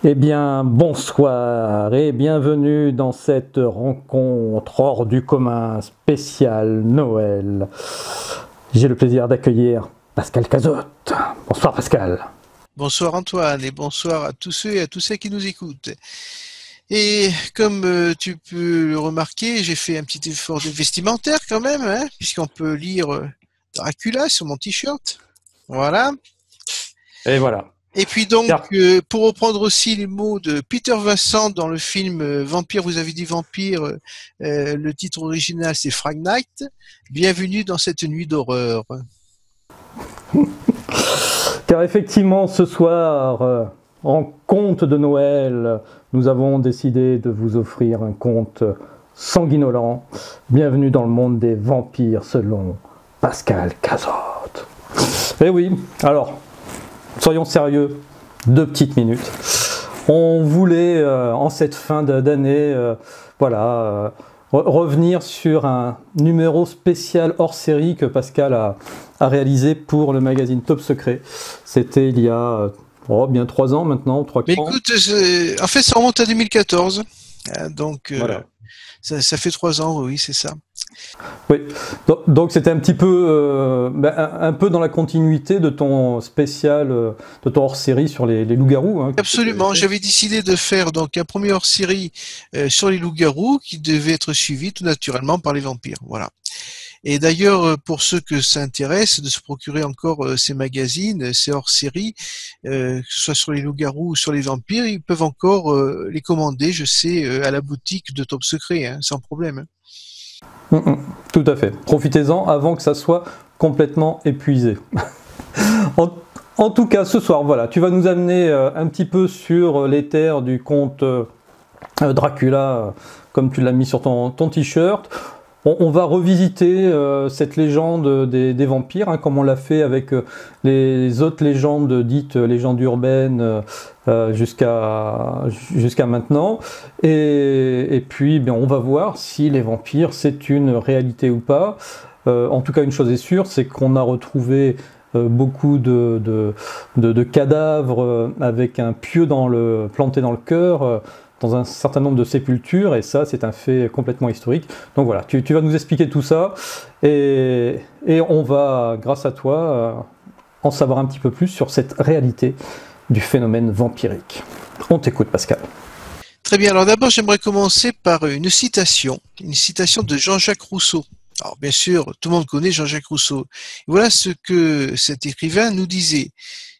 Eh bien, bonsoir et bienvenue dans cette rencontre hors du commun spéciale Noël. J'ai le plaisir d'accueillir Pascal Cazotte. Bonsoir Pascal. Bonsoir Antoine et bonsoir à tous ceux et à tous celles qui nous écoutent. Et comme tu peux le remarquer, j'ai fait un petit effort de vestimentaire quand même, hein, puisqu'on peut lire Dracula sur mon t-shirt. Voilà. Et voilà. Et puis donc, Car- pour reprendre aussi les mots de Peter Vincent dans le film Vampire, vous avez dit Vampire, le titre original c'est Frag Night. Bienvenue dans cette nuit d'horreur. Car effectivement, ce soir, en conte de Noël, nous avons décidé de vous offrir un conte sanguinolent. Bienvenue dans le monde des vampires selon Pascal Cazotte. Eh oui, alors, soyons sérieux, 2 petites minutes. On voulait, en cette fin d'année, revenir sur un numéro spécial hors série que Pascal a réalisé pour le magazine Top Secret. C'était il y a bien 3 ans maintenant, trois Mais quatre ans. écoute, en fait, ça remonte à 2014. Donc, Voilà. ça fait 3 ans, oui, c'est ça. Oui, donc c'était un petit peu, un peu dans la continuité de ton spécial, de ton hors-série sur les loups-garous, hein, que tu avais Absolument. fait. J'avais décidé de faire donc un premier hors-série sur les loups-garous qui devait être suivi tout naturellement par les vampires. Voilà. Et d'ailleurs, pour ceux que ça intéresse de se procurer encore ces magazines, ces hors-séries, que ce soit sur les loups-garous ou sur les vampires, ils peuvent encore les commander, je sais, à la boutique de Top Secret, hein, sans problème. Hein. Tout à fait. Profitez-en avant que ça soit complètement épuisé. En, en tout cas, ce soir, voilà, tu vas nous amener un petit peu sur les terres du conte Dracula, comme tu l'as mis sur ton t-shirt. On va revisiter cette légende des vampires, hein, comme on l'a fait avec les autres légendes dites légendes urbaines jusqu'à maintenant. Et puis, bien, on va voir si les vampires, c'est une réalité ou pas. En tout cas, une chose est sûre, c'est qu'on a retrouvé beaucoup de cadavres avec un pieu planté dans le cœur. Dans un certain nombre de sépultures, et ça, c'est un fait complètement historique. Donc voilà, tu vas nous expliquer tout ça, et on va, grâce à toi, en savoir un petit peu plus sur cette réalité du phénomène vampirique. On t'écoute, Pascal. Très bien. Alors d'abord, j'aimerais commencer par une citation de Jean-Jacques Rousseau. Alors bien sûr, tout le monde connaît Jean-Jacques Rousseau. Voilà ce que cet écrivain nous disait.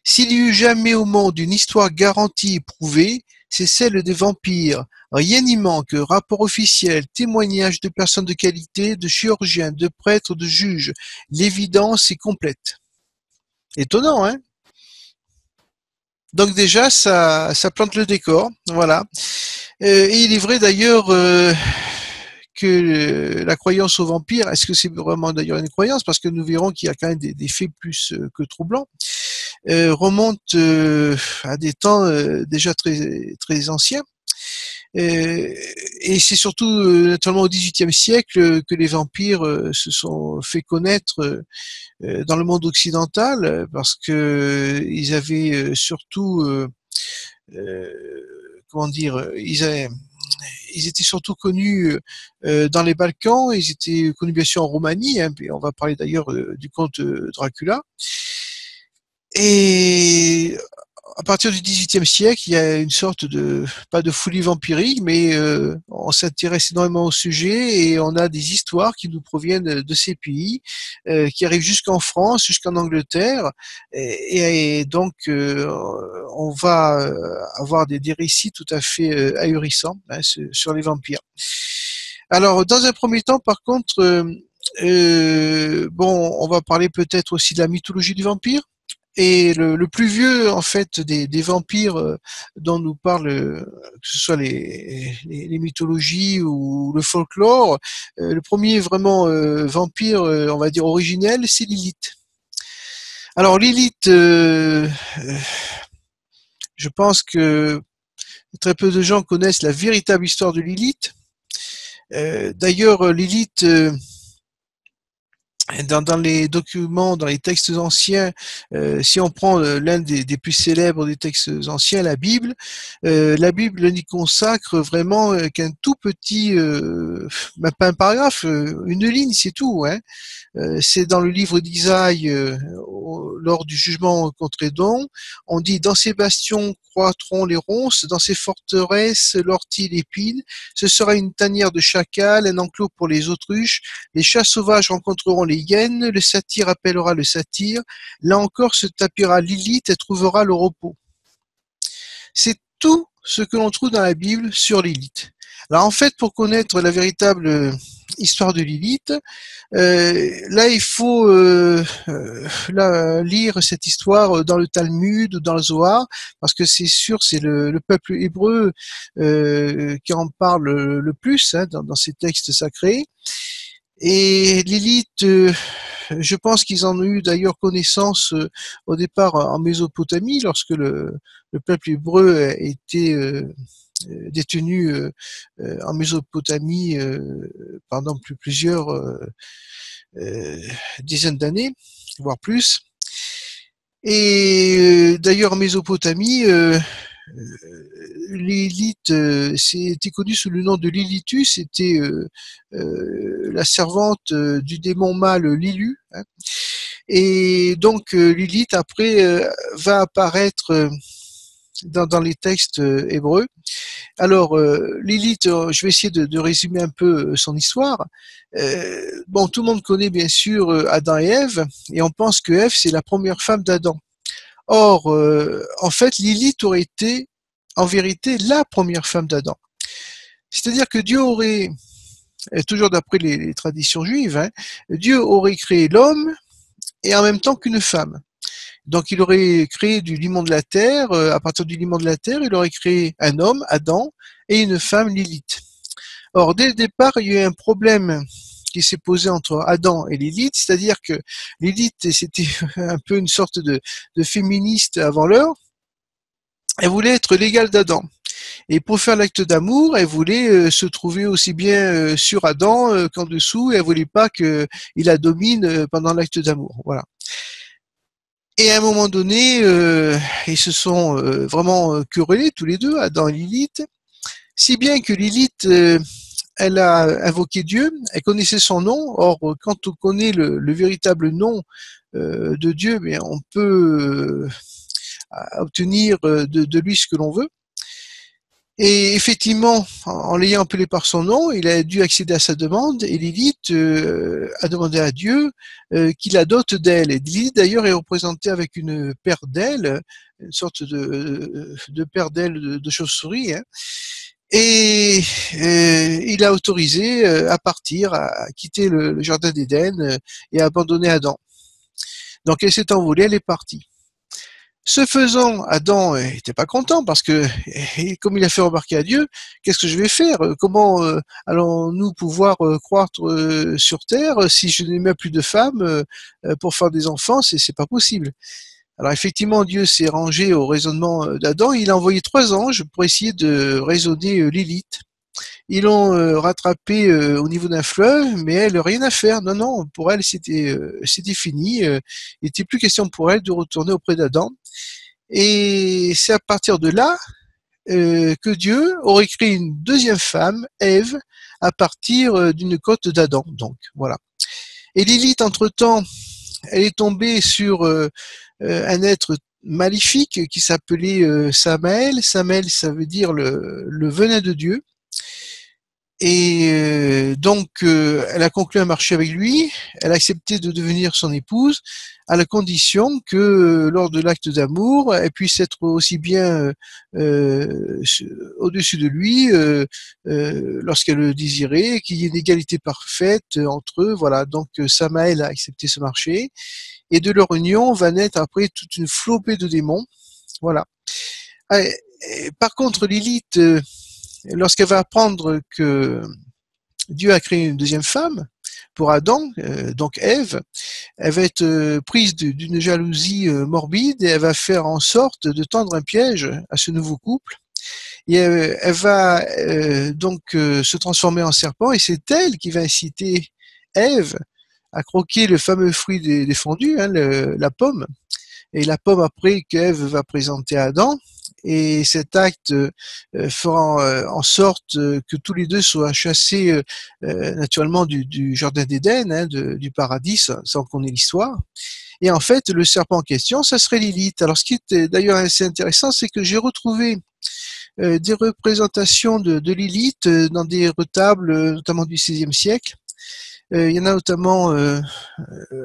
S'il y eut jamais au monde une histoire garantie et prouvée, c'est celle des vampires. Rien n'y manque, rapport officiel, témoignages de personnes de qualité, de chirurgiens, de prêtres, de juges. L'évidence est complète. Étonnant, hein? Donc déjà, ça plante le décor, voilà. Et il est vrai d'ailleurs que la croyance aux vampires, est-ce que c'est vraiment d'ailleurs une croyance? Parce que nous verrons qu'il y a quand même des faits plus que troublants, remonte à des temps déjà très, très anciens. Et c'est surtout notamment au XVIIIe siècle que les vampires se sont fait connaître dans le monde occidental parce que ils avaient surtout comment dire, ils étaient surtout connus dans les Balkans, ils étaient connus bien sûr en Roumanie, hein, on va parler d'ailleurs du comte Dracula. Et à partir du XVIIIe siècle, il y a une sorte de, pas de folie vampirique, mais on s'intéresse énormément au sujet et on a des histoires qui nous proviennent de ces pays, qui arrivent jusqu'en France, jusqu'en Angleterre, et donc on va avoir des récits tout à fait ahurissants hein, sur les vampires. Alors, dans un premier temps, par contre, bon, on va parler peut-être aussi de la mythologie du vampire. Et le plus vieux, en fait, des vampires dont nous parlent, que ce soit les mythologies ou le folklore, le premier vraiment vampire, on va dire originel, c'est Lilith. Alors Lilith, je pense que très peu de gens connaissent la véritable histoire de Lilith. D'ailleurs, Lilith dans les documents, dans les textes anciens, si on prend l'un des plus célèbres des textes anciens, la Bible n'y consacre vraiment qu'un tout petit, même pas un paragraphe, une ligne, c'est tout, hein. C'est dans le livre d'Isaïe, lors du jugement contre Édom, on dit: dans ces bastions croîtront les ronces, dans ces forteresses l'ortie et l'épine, ce sera une tanière de chacal, un enclos pour les autruches, les chats sauvages rencontreront les hyènes, le satyre appellera le satyre, là encore se tapira Lilith et trouvera le repos. C'est tout ce que l'on trouve dans la Bible sur Lilith. Alors en fait, pour connaître la véritable histoire de Lilith, là il faut lire cette histoire dans le Talmud ou dans le Zohar, parce que c'est sûr, c'est le peuple hébreu qui en parle le plus, hein, dans ces textes sacrés. Et Lilith, je pense qu'ils en ont eu d'ailleurs connaissance au départ en Mésopotamie, lorsque le peuple hébreu était détenu en Mésopotamie pendant plusieurs dizaines d'années, voire plus. Et d'ailleurs en Mésopotamie, Lilith, c'était connu sous le nom de Lilithus, c'était la servante du démon mâle Lilu, hein. Et donc Lilith après va apparaître dans les textes hébreux. Alors Lilith, je vais essayer de résumer un peu son histoire. Bon, tout le monde connaît bien sûr Adam et Ève, et on pense que Ève c'est la première femme d'Adam. Or, en fait, Lilith aurait été, en vérité, la première femme d'Adam. C'est-à-dire que Dieu aurait, et toujours d'après les traditions juives, hein, Dieu aurait créé l'homme et en même temps qu'une femme. Donc, il aurait créé du limon de la terre, à partir du limon de la terre, il aurait créé un homme, Adam, et une femme, Lilith. Or, dès le départ, il y a eu un problème qui s'est posé entre Adam et Lilith, c'est-à-dire que Lilith, c'était un peu une sorte de féministe avant l'heure. Elle voulait être l'égale d'Adam. Et pour faire l'acte d'amour, elle voulait se trouver aussi bien sur Adam qu'en dessous, et elle voulait pas qu'il la domine pendant l'acte d'amour. Voilà. Et à un moment donné, ils se sont vraiment querellés tous les deux, Adam et Lilith, si bien que Lilith elle a invoqué Dieu, elle connaissait son nom. Or, quand on connaît le véritable nom de Dieu, bien, on peut obtenir de lui ce que l'on veut. Et effectivement, en l'ayant appelé par son nom, il a dû accéder à sa demande, et Lilith a demandé à Dieu qu'il la dote d'ailes. Et Lilith, d'ailleurs, est représentée avec une paire d'ailes, une sorte de paire d'ailes de chauve-souris, hein. Et il a autorisé à partir, à quitter le jardin d'Éden et à abandonner Adam. Donc elle s'est envolée, elle est partie. Ce faisant, Adam n'était pas content parce que, comme il a fait remarquer à Dieu, qu'est-ce que je vais faire? Comment allons-nous pouvoir croître sur terre si je n'ai même plus de femmes pour faire des enfants? C'est pas possible. Alors effectivement, Dieu s'est rangé au raisonnement d'Adam. Il a envoyé 3 anges pour essayer de raisonner Lilith. Ils l'ont rattrapée au niveau d'un fleuve, mais elle n'a rien à faire. Non, non, pour elle, c'était fini. Il n'était plus question pour elle de retourner auprès d'Adam. Et c'est à partir de là que Dieu aurait créé une deuxième femme, Ève, à partir d'une côte d'Adam. Donc voilà. Et Lilith, entre-temps, elle est tombée sur un être maléfique qui s'appelait Samaël. Samaël, ça veut dire le venin de Dieu. Et donc, elle a conclu un marché avec lui. Elle a accepté de devenir son épouse, à la condition que lors de l'acte d'amour, elle puisse être aussi bien au-dessus de lui lorsqu'elle le désirait, qu'il y ait une égalité parfaite entre eux. Voilà. Donc, Samaël a accepté ce marché. Et de leur union va naître après toute une flopée de démons. Voilà. Par contre, Lilith, lorsqu'elle va apprendre que Dieu a créé une deuxième femme pour Adam, donc Ève, elle va être prise d'une jalousie morbide et elle va faire en sorte de tendre un piège à ce nouveau couple. Et elle va donc se transformer en serpent, et c'est elle qui va inciter Ève à croquer le fameux fruit défendu, hein, la pomme, et la pomme après qu'Ève va présenter à Adam. Et cet acte fera en sorte que tous les deux soient chassés naturellement du jardin d'Éden, hein, du paradis, sans qu'on ait l'histoire. Et en fait, le serpent en question, ça serait Lilith. Alors, ce qui est d'ailleurs assez intéressant, c'est que j'ai retrouvé des représentations de Lilith dans des retables, notamment du XVIe siècle. Il y en a notamment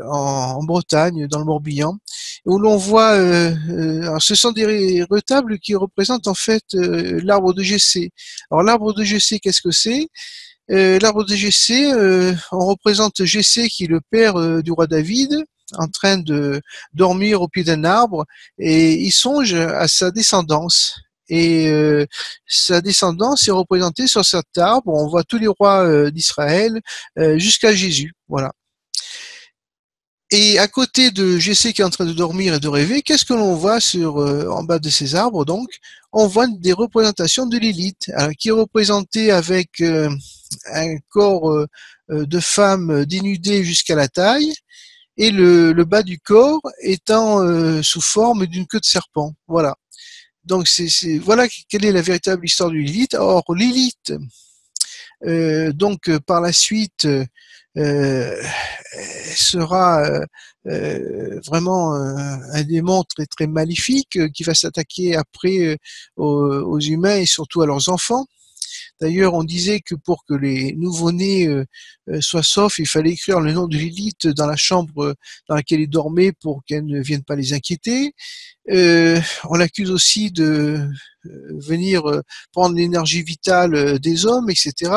en Bretagne, dans le Morbihan, où l'on voit, alors ce sont des retables qui représentent en fait l'arbre de Jessé. Alors l'arbre de Jessé, qu'est-ce que c'est? L'arbre de Jessé, on représente Jessé qui est le père du roi David, en train de dormir au pied d'un arbre, et il songe à sa descendance. Et sa descendance est représentée sur cet arbre. On voit tous les rois d'Israël jusqu'à Jésus. Voilà. Et à côté de Jessé qui est en train de dormir et de rêver, qu'est-ce que l'on voit en bas de ces arbres? Donc, on voit des représentations de Lilith, qui est représentée avec un corps de femme dénudée jusqu'à la taille, et le bas du corps étant sous forme d'une queue de serpent. Voilà. Donc voilà quelle est la véritable histoire de Lilith. Or Lilith, donc par la suite, sera vraiment un démon très très maléfique qui va s'attaquer après aux humains et surtout à leurs enfants. D'ailleurs, on disait que pour que les nouveau-nés soient saufs, il fallait écrire le nom de Lilith dans la chambre dans laquelle ils dormaient pour qu'elle ne vienne pas les inquiéter. On l'accuse aussi de venir prendre l'énergie vitale des hommes, etc.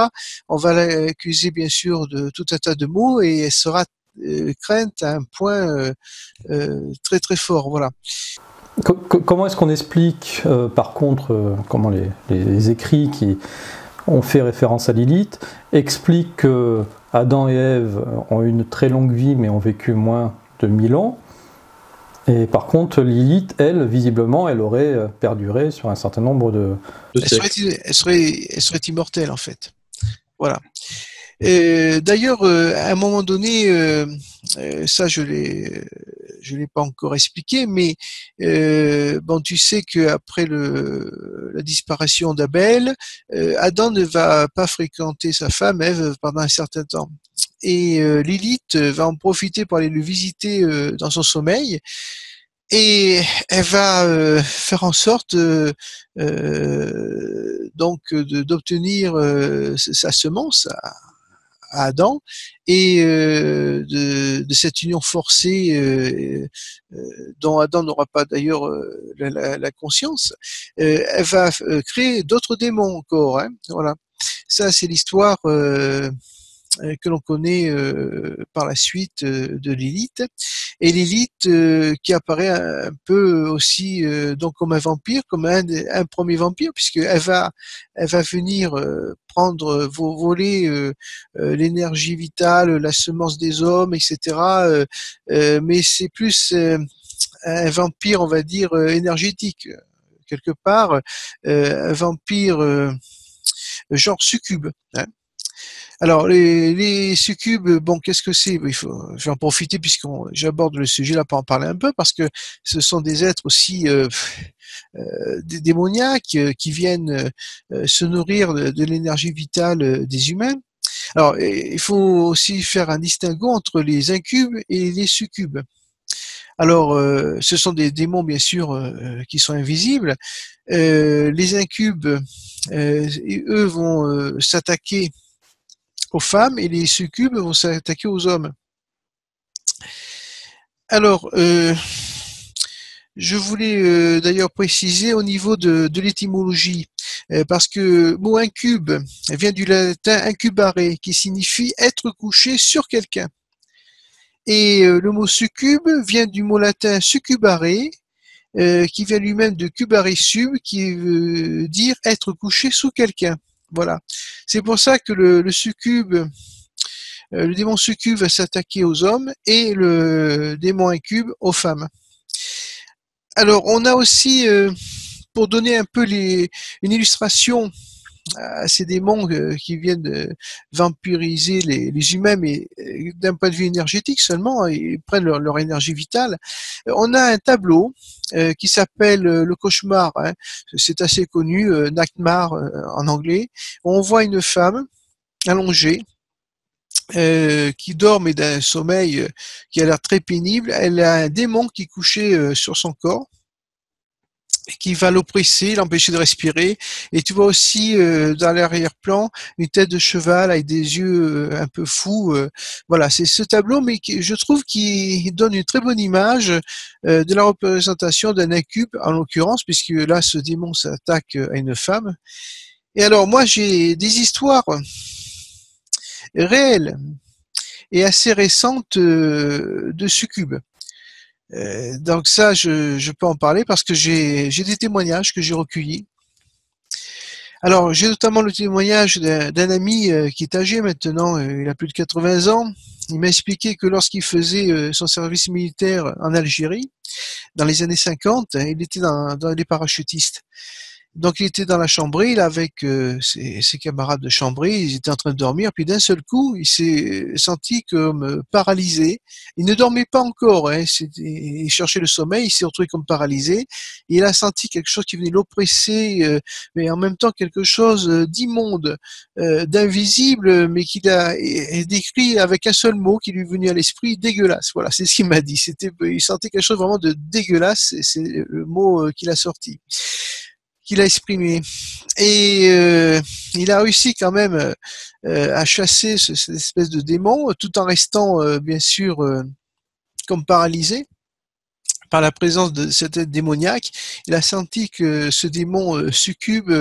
On va l'accuser bien sûr de tout un tas de mots et elle sera crainte à un point très très fort. Voilà. Comment est-ce qu'on explique, par contre, comment les écrits qui ont fait référence à Lilith expliquent que Adam et Ève ont une très longue vie mais ont vécu moins de 1000 ans, et par contre Lilith, elle, visiblement, elle aurait perduré sur un certain nombre de siècles. Elle serait immortelle en fait. Voilà. D'ailleurs, à un moment donné, ça je l'ai pas encore expliqué, mais bon, tu sais que après la disparition d'Abel, Adam ne va pas fréquenter sa femme Ève pendant un certain temps. Et Lilith va en profiter pour aller le visiter dans son sommeil. Et elle va faire en sorte donc d'obtenir sa semence à Adam, et de cette union forcée dont Adam n'aura pas d'ailleurs la conscience, elle va créer d'autres démons encore. Hein, voilà. Ça, c'est l'histoire que l'on connaît par la suite de Lilith. Et Lilith qui apparaît un peu aussi donc comme un vampire, comme un premier vampire, puisque elle va venir prendre, voler l'énergie vitale, la semence des hommes, etc. Mais c'est plus un vampire, on va dire, énergétique, quelque part, un vampire genre succube. Hein. Alors, les succubes, bon, qu'est-ce que c'est? Je vais en profiter puisque j'aborde le sujet là pour en parler un peu, parce que ce sont des êtres aussi démoniaques qui viennent se nourrir de l'énergie vitale des humains. Alors, il faut aussi faire un distinguo entre les incubes et les succubes. Alors, ce sont des démons, bien sûr, qui sont invisibles. Les incubes, eux, vont s'attaquer aux femmes, et les succubes vont s'attaquer aux hommes. Alors, je voulais d'ailleurs préciser au niveau de l'étymologie, parce que le mot incube vient du latin incubare, qui signifie être couché sur quelqu'un. Et le mot succube vient du mot latin succubare, qui vient lui-même de cubare sub, qui veut dire être couché sous quelqu'un. Voilà. C'est pour ça que le succube, le démon succube va s'attaquer aux hommes et le démon incube aux femmes. Alors, on a aussi, pour donner un peu une illustration à ces démons qui viennent vampiriser les humains, mais d'un point de vue énergétique seulement, ils prennent leur énergie vitale. On a un tableau qui s'appelle Le Cauchemar, hein. C'est assez connu, Nightmare en anglais. On voit une femme allongée, qui dort mais d'un sommeil qui a l'air très pénible. Elle a un démon qui est couché sur son corps, qui va l'oppresser, l'empêcher de respirer. Et tu vois aussi dans l'arrière-plan une tête de cheval avec des yeux un peu fous. Voilà, c'est ce tableau, mais je trouve qu'il donne une très bonne image de la représentation d'un incube, en l'occurrence, puisque là, ce démon s'attaque à une femme. Et alors, moi, j'ai des histoires réelles et assez récentes de succubes. Donc ça, je peux en parler parce que j'ai des témoignages que j'ai recueillis. Alors, j'ai notamment le témoignage d'un ami qui est âgé maintenant, il a plus de 80 ans. Il m'a expliqué que lorsqu'il faisait son service militaire en Algérie, dans les années 50, il était dans les parachutistes. Donc il était dans la chambrée, là, avec ses camarades de chambrée, ils étaient en train de dormir, puis d'un seul coup, il s'est senti comme paralysé. Il ne dormait pas encore, hein, il cherchait le sommeil, il s'est retrouvé comme paralysé. Et il a senti quelque chose qui venait l'oppresser, mais en même temps quelque chose d'immonde, d'invisible, mais qu'il a décrit avec un seul mot qui lui est venu à l'esprit, dégueulasse. Voilà, c'est ce qu'il m'a dit. Il sentait quelque chose vraiment de dégueulasse, c'est le mot qu'il a sorti, qu'il a exprimé. Et il a réussi quand même à chasser cette espèce de démon, tout en restant bien sûr comme paralysé par la présence de cette tête démoniaque. Il a senti que ce démon succube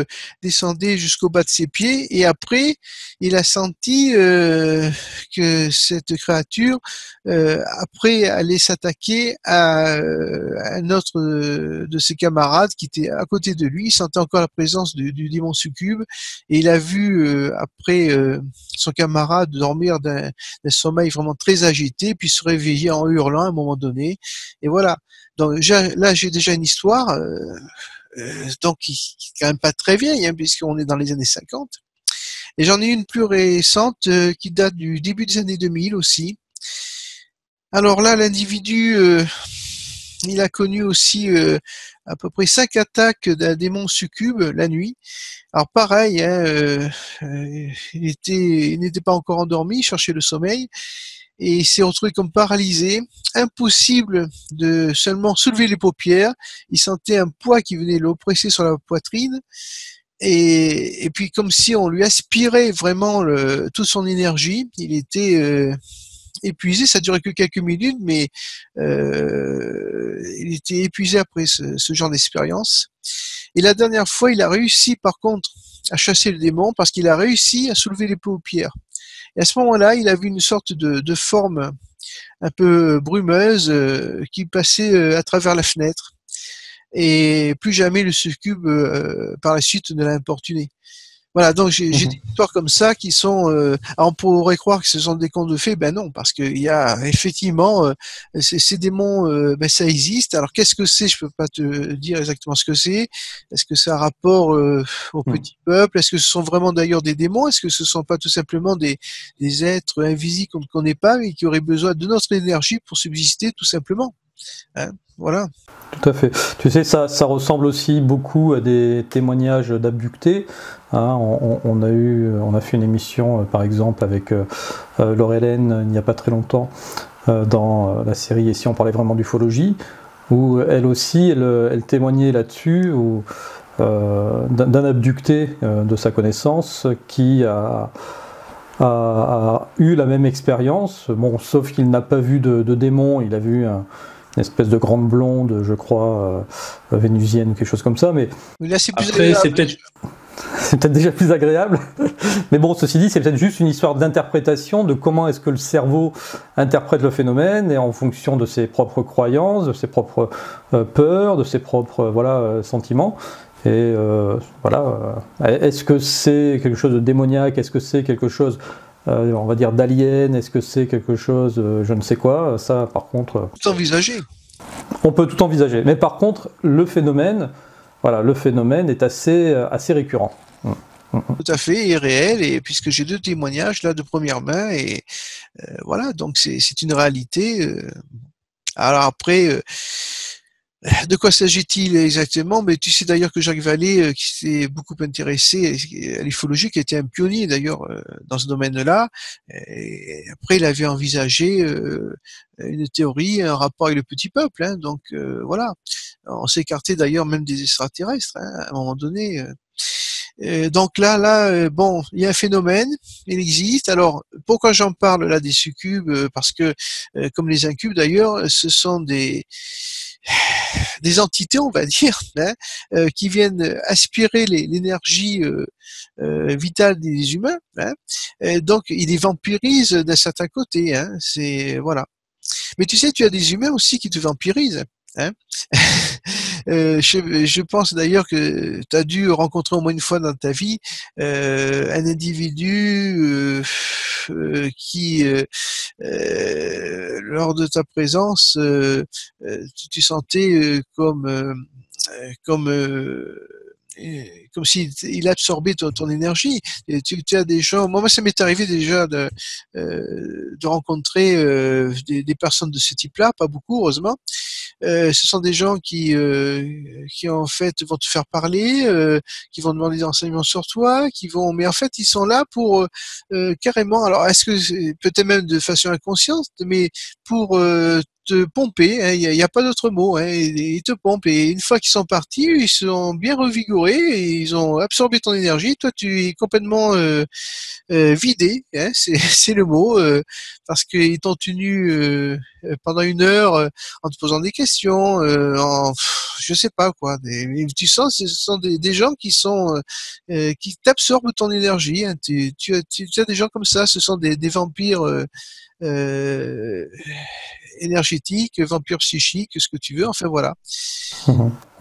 descendait jusqu'au bas de ses pieds, et après il a senti que cette créature après allait s'attaquer à un autre de ses camarades qui était à côté de lui. Il sentait encore la présence du démon succube, et il a vu après son camarade dormir d'un sommeil vraiment très agité, puis se réveiller en hurlant à un moment donné. Et voilà. Donc là, j'ai déjà une histoire, donc qui est quand même pas très vieille, hein, puisqu'on est dans les années 50. Et j'en ai une plus récente qui date du début des années 2000 aussi. Alors là, l'individu, il a connu aussi à peu près 5 attaques d'un démon succube la nuit. Alors pareil, hein, il n'était pas encore endormi, il cherchait le sommeil. Et il s'est retrouvé comme paralysé, impossible de seulement soulever les paupières. Il sentait un poids qui venait l'oppresser sur la poitrine, et puis comme si on lui aspirait vraiment toute son énergie. Il était épuisé, ça durait que quelques minutes, mais il était épuisé après ce genre d'expérience. Et la dernière fois, il a réussi par contre à chasser le démon parce qu'il a réussi à soulever les paupières. Et à ce moment-là, il a vu une sorte de forme un peu brumeuse qui passait à travers la fenêtre. Et plus jamais le succube par la suite ne l'a importuné. Voilà, donc j'ai des histoires comme ça qui sont... alors on pourrait croire que ce sont des contes de fées, ben non, parce qu'il y a effectivement ces démons, ben ça existe. Alors qu'est-ce que c'est? Je peux pas te dire exactement ce que c'est. Est-ce que c'est un rapport au petit peuple? Est-ce que ce sont vraiment d'ailleurs des démons? Est-ce que ce sont pas tout simplement des êtres invisibles qu'on ne connaît pas, mais qui auraient besoin de notre énergie pour subsister tout simplement, hein? Voilà. Tout à fait. Tu sais, ça ressemble aussi beaucoup à des témoignages d'abductés. Hein, on a fait une émission, par exemple, avec Laure-Hélène, il n'y a pas très longtemps, dans la série « Et si on parlait vraiment d'ufologie », où elle aussi, elle témoignait là-dessus, d'un abducté de sa connaissance qui a eu la même expérience, bon, sauf qu'il n'a pas vu de démon, il a vu une espèce de grande blonde, je crois, vénusienne, quelque chose comme ça, mais là, c'est plus après, agréable. c'est peut-être déjà plus agréable. Mais bon, ceci dit, c'est peut-être juste une histoire d'interprétation de comment est-ce que le cerveau interprète le phénomène, et en fonction de ses propres croyances, de ses propres peurs, de ses propres sentiments. Et voilà, est-ce que c'est quelque chose de démoniaque? Est-ce que c'est quelque chose, on va dire, d'alien? Est-ce que c'est quelque chose, je ne sais quoi? Ça, par contre... Tout envisager. On peut tout envisager. Mais par contre, le phénomène est assez récurrent. Tout à fait, et réel, et puisque j'ai 2 témoignages là de première main, et voilà, donc c'est une réalité. Alors après, de quoi s'agit-il exactement? Mais tu sais d'ailleurs que Jacques Vallée, qui s'est beaucoup intéressé à l'ufologie, qui était un pionnier d'ailleurs dans ce domaine-là, et après il avait envisagé une théorie, un rapport avec le petit peuple, hein, donc voilà. On s'est écarté d'ailleurs même des extraterrestres, hein, à un moment donné. Donc là, bon, il y a un phénomène, il existe. Alors, pourquoi j'en parle là des succubes? Parce que, comme les incubes d'ailleurs, ce sont des entités, on va dire, hein, qui viennent aspirer l'énergie vitale des humains. Hein, et donc, ils les vampirisent d'un certain côté. Hein, c'est voilà. Mais tu sais, tu as des humains aussi qui te vampirisent. Hein. Je pense d'ailleurs que tu as dû rencontrer au moins une fois dans ta vie un individu qui, lors de ta présence, tu sentais comme comme s'il absorbait ton énergie. Et tu as des gens, moi ça m'est arrivé déjà de rencontrer des personnes de ce type-là, pas beaucoup heureusement. Ce sont des gens qui en fait vont te faire parler, qui vont demander des renseignements sur toi, mais en fait ils sont là pour carrément, alors est-ce que peut-être même de façon inconsciente, mais pour te pomper, hein, il y a pas d'autre mot, hein, ils te pompent, et une fois qu'ils sont partis, ils sont bien revigorés, et ils ont absorbé ton énergie, toi tu es complètement vidé, hein, c'est le mot, parce qu'ils t'ont tenu pendant 1 heure en te posant des questions, je sais pas quoi. Tu sens, ce sont des gens qui t'absorbent ton énergie. Hein. Tu as des gens comme ça, ce sont des vampires euh, énergétiques, vampires psychiques, ce que tu veux. Enfin voilà.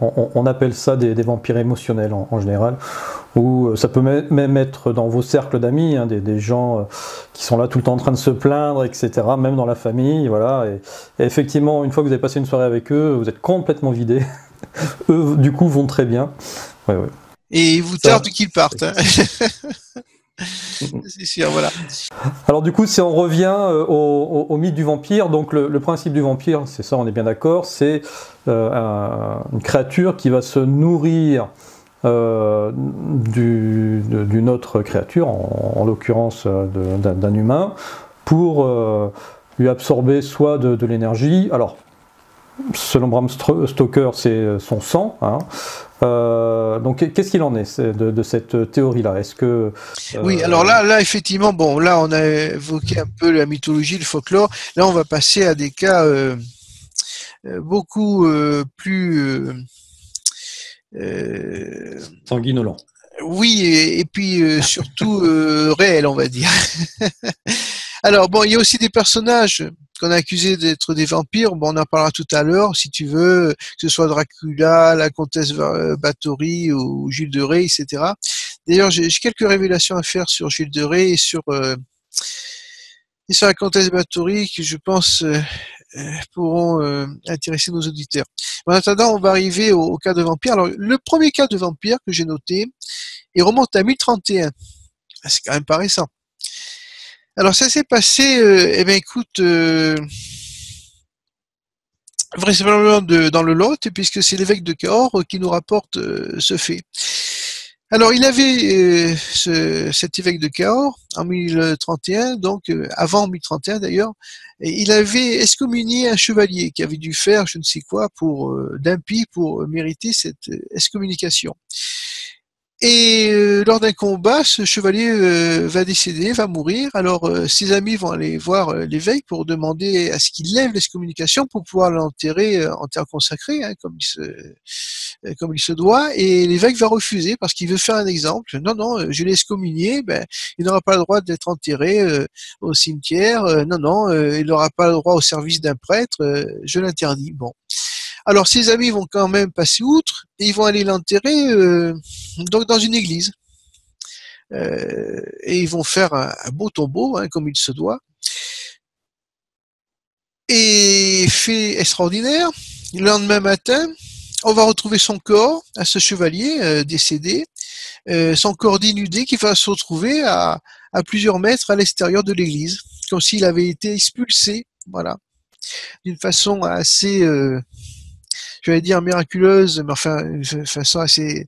On appelle ça des vampires émotionnels en général, ou ça peut même être dans vos cercles d'amis, hein, des gens qui sont là tout le temps en train de se plaindre, etc., même dans la famille, voilà. Et effectivement, une fois que vous avez passé une soirée avec eux, vous êtes complètement vidé. Eux, du coup, vont très bien. Ouais, ouais. Et il vous tarde qu'ils partent. Hein. C'est sûr, voilà. Alors du coup, si on revient au mythe du vampire, donc le principe du vampire, c'est ça, on est bien d'accord, c'est une créature qui va se nourrir d'une autre créature, en l'occurrence d'un humain, pour lui absorber soit de l'énergie. Alors, selon Bram Stoker, c'est son sang. Hein. Donc, qu'est-ce qu'il en est de cette théorie-là? Est-ce que oui, alors là, effectivement, bon, là, on a évoqué un peu la mythologie, le folklore. Là, on va passer à des cas beaucoup plus sanguinolent. Oui, et puis surtout réel, on va dire. Alors bon, il y a aussi des personnages qu'on a accusés d'être des vampires. Bon, on en parlera tout à l'heure, si tu veux, que ce soit Dracula, la comtesse Bathory ou Jules de Ré, etc. D'ailleurs, j'ai quelques révélations à faire sur Jules de Ré et sur la comtesse Bathory que je pense pourront intéresser nos auditeurs. En attendant, on va arriver au cas de vampire. Alors, le premier cas de vampire que j'ai noté, il remonte à 1031. C'est quand même pas récent. Alors ça s'est passé, eh bien écoute, vraisemblablement dans le Lot, puisque c'est l'évêque de Cahors qui nous rapporte ce fait. Alors il avait cet évêque de Cahors en 1031, donc avant 1031 d'ailleurs, et il avait excommunié un chevalier qui avait dû faire je ne sais quoi d'impie pour mériter cette excommunication. Et lors d'un combat, ce chevalier va décéder, va mourir. Alors ses amis vont aller voir l'évêque pour demander à ce qu'il lève l'excommunication pour pouvoir l'enterrer en terre consacrée, hein, comme il se doit. Et l'évêque va refuser parce qu'il veut faire un exemple. Non, non, je l'ai excommunié, ben, il n'aura pas le droit d'être enterré au cimetière. Non, non, il n'aura pas le droit au service d'un prêtre. Je l'interdis. Bon. Alors ses amis vont quand même passer outre et ils vont aller l'enterrer donc dans une église. Et ils vont faire un beau tombeau, hein, comme il se doit. Et fait extraordinaire, le lendemain matin, on va retrouver son corps à ce chevalier décédé son corps dénudé qui va se retrouver à plusieurs mètres à l'extérieur de l'église, comme s'il avait été expulsé, voilà, d'une façon assez, je vais dire miraculeuse, mais enfin, d'une façon assez,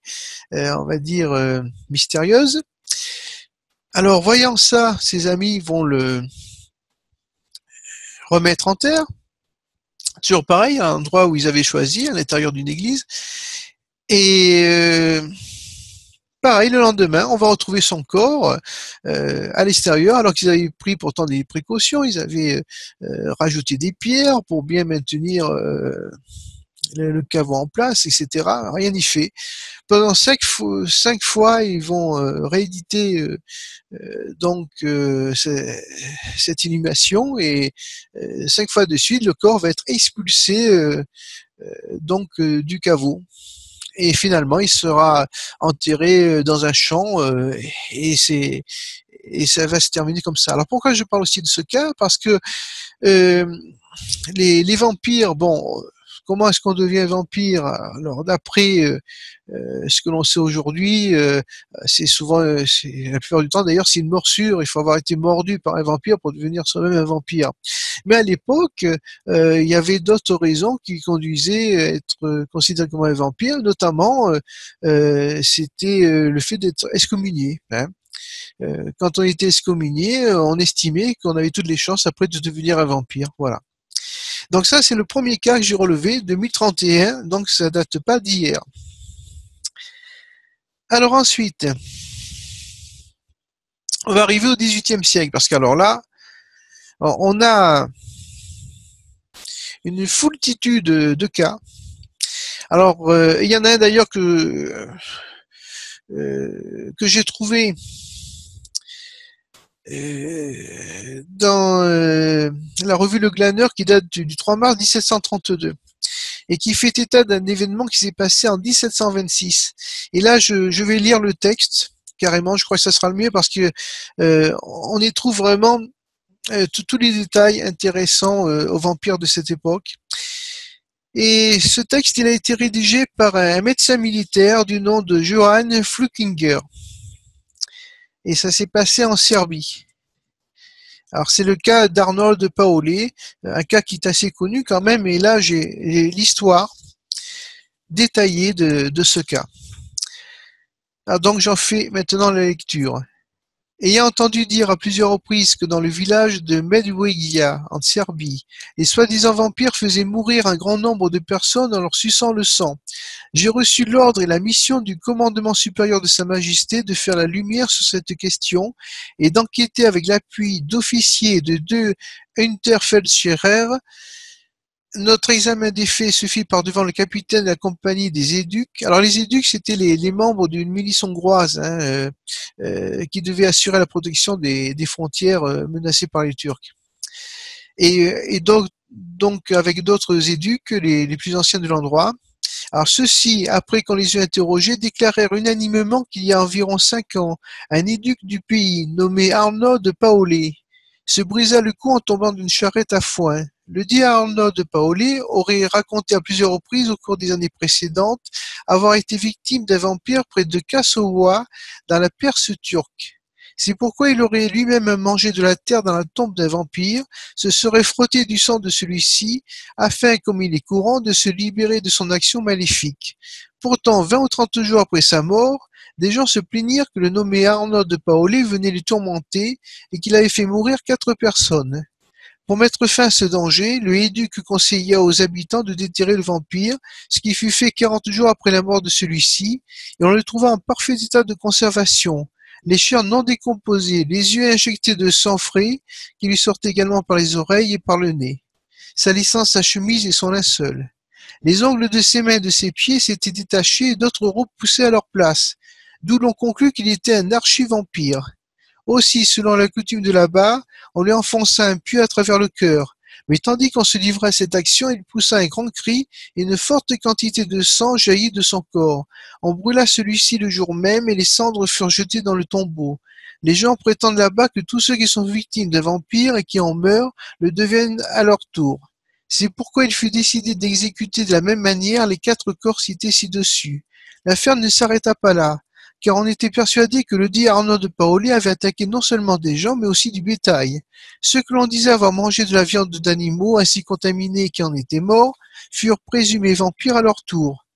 on va dire, mystérieuse. Alors, voyant ça, ses amis vont le remettre en terre, toujours pareil, à l'endroit où ils avaient choisi, à l'intérieur d'une église, et pareil, le lendemain, on va retrouver son corps à l'extérieur, alors qu'ils avaient pris pourtant des précautions, ils avaient rajouté des pierres pour bien maintenir le caveau en place, etc. Rien n'y fait. Pendant 5 fois, ils vont rééditer donc cette inhumation et 5 fois de suite, le corps va être expulsé donc du caveau. Et finalement, il sera enterré dans un champ et ça va se terminer comme ça. Alors pourquoi je parle aussi de ce cas? Parce que euh, les vampires, bon, comment est-ce qu'on devient vampire? Alors d'après ce que l'on sait aujourd'hui, c'est souvent, la plupart du temps d'ailleurs, c'est une morsure. Il faut avoir été mordu par un vampire pour devenir soi-même un vampire. Mais à l'époque, il y avait d'autres raisons qui conduisaient à être considéré comme un vampire, notamment c'était le fait d'être excommunié. Hein. Quand on était excommunié, on estimait qu'on avait toutes les chances après de devenir un vampire. Voilà. Donc ça, c'est le premier cas que j'ai relevé, 2031, donc ça date pas d'hier. Alors ensuite, on va arriver au XVIIIe siècle, parce qu'alors là, on a une foultitude de cas. Alors, il y en a un d'ailleurs que j'ai trouvé dans la revue Le Glaneur qui date du 3 mars 1732 et qui fait état d'un événement qui s'est passé en 1726. Et là, je vais lire le texte carrément, je crois que ça sera le mieux parce que on y trouve vraiment tous les détails intéressants aux vampires de cette époque. Et ce texte, il a été rédigé par un médecin militaire du nom de Johann Flukinger. Et ça s'est passé en Serbie. Alors c'est le cas d'Arnold Paoli, un cas qui est assez connu quand même, et là j'ai l'histoire détaillée de ce cas. Alors donc j'en fais maintenant la lecture. Ayant entendu dire à plusieurs reprises que dans le village de Medvegia, en Serbie, les soi-disant vampires faisaient mourir un grand nombre de personnes en leur suçant le sang, j'ai reçu l'ordre et la mission du commandement supérieur de Sa Majesté de faire la lumière sur cette question et d'enquêter avec l'appui d'officiers de 2 Unterfeldscherer. Notre examen des faits se fit par devant le capitaine de la compagnie des éduques. Alors les éduques, c'était les membres d'une milice hongroise hein, qui devait assurer la protection des frontières menacées par les Turcs. Et donc avec d'autres éduques, les plus anciens de l'endroit. Alors ceux-ci, après qu'on les eut interrogés, déclarèrent unanimement qu'il y a environ 5 ans, un éduc du pays, nommé Arnaud de Paolé, se brisa le cou en tombant d'une charrette à foin. Le dit Arnaud de Paolé aurait raconté à plusieurs reprises au cours des années précédentes avoir été victime d'un vampire près de Kassoua, dans la Perse turque. C'est pourquoi il aurait lui-même mangé de la terre dans la tombe d'un vampire, se serait frotté du sang de celui-ci, afin, comme il est courant, de se libérer de son action maléfique. Pourtant, 20 ou 30 jours après sa mort, des gens se plaignirent que le nommé Arnaud de Paolé venait les tourmenter et qu'il avait fait mourir 4 personnes. Pour mettre fin à ce danger, le éduc conseilla aux habitants de déterrer le vampire, ce qui fut fait 40 jours après la mort de celui-ci, et on le trouva en parfait état de conservation, les chairs non décomposées, les yeux injectés de sang frais, qui lui sortaient également par les oreilles et par le nez, salissant sa chemise et son linceul. Les ongles de ses mains et de ses pieds s'étaient détachés et d'autres repoussaient à leur place, d'où l'on conclut qu'il était un archi-vampire. Aussi, selon la coutume de là-bas, on lui enfonça un pieu à travers le cœur. Mais tandis qu'on se livrait à cette action, il poussa un grand cri et une forte quantité de sang jaillit de son corps. On brûla celui-ci le jour même et les cendres furent jetées dans le tombeau. Les gens prétendent là-bas que tous ceux qui sont victimes d'un vampire et qui en meurent le deviennent à leur tour. C'est pourquoi il fut décidé d'exécuter de la même manière les 4 corps cités ci-dessus. L'affaire ne s'arrêta pas là, car on était persuadé que le dit Arnaud de Paoli avait attaqué non seulement des gens, mais aussi du bétail. Ceux que l'on disait avoir mangé de la viande d'animaux ainsi contaminés et qui en étaient morts furent présumés vampires à leur tour.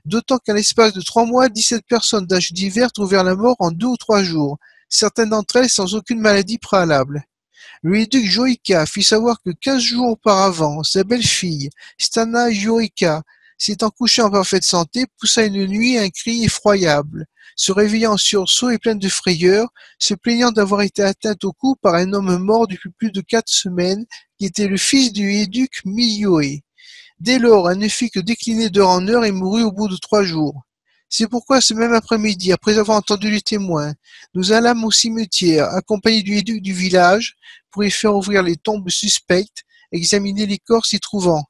D'autant qu'à l'espace de 3 mois, 17 personnes d'âge divers trouvèrent la mort en 2 ou 3 jours, certaines d'entre elles sans aucune maladie préalable. Le duc Joïka fit savoir que 15 jours auparavant, sa belle-fille, Stana Joïka, s'étant couchée en parfaite santé, poussa une nuit un cri effroyable, se réveillant en sursaut et pleine de frayeur, se plaignant d'avoir été atteinte au cou par un homme mort depuis plus de 4 semaines, qui était le fils du héduc Miyoé. Dès lors, elle ne fit que décliner d'heure en heure et mourut au bout de 3 jours. C'est pourquoi ce même après-midi, après avoir entendu les témoins, nous allâmes au cimetière, accompagnés du héduc du village, pour y faire ouvrir les tombes suspectes, examiner les corps s'y trouvant.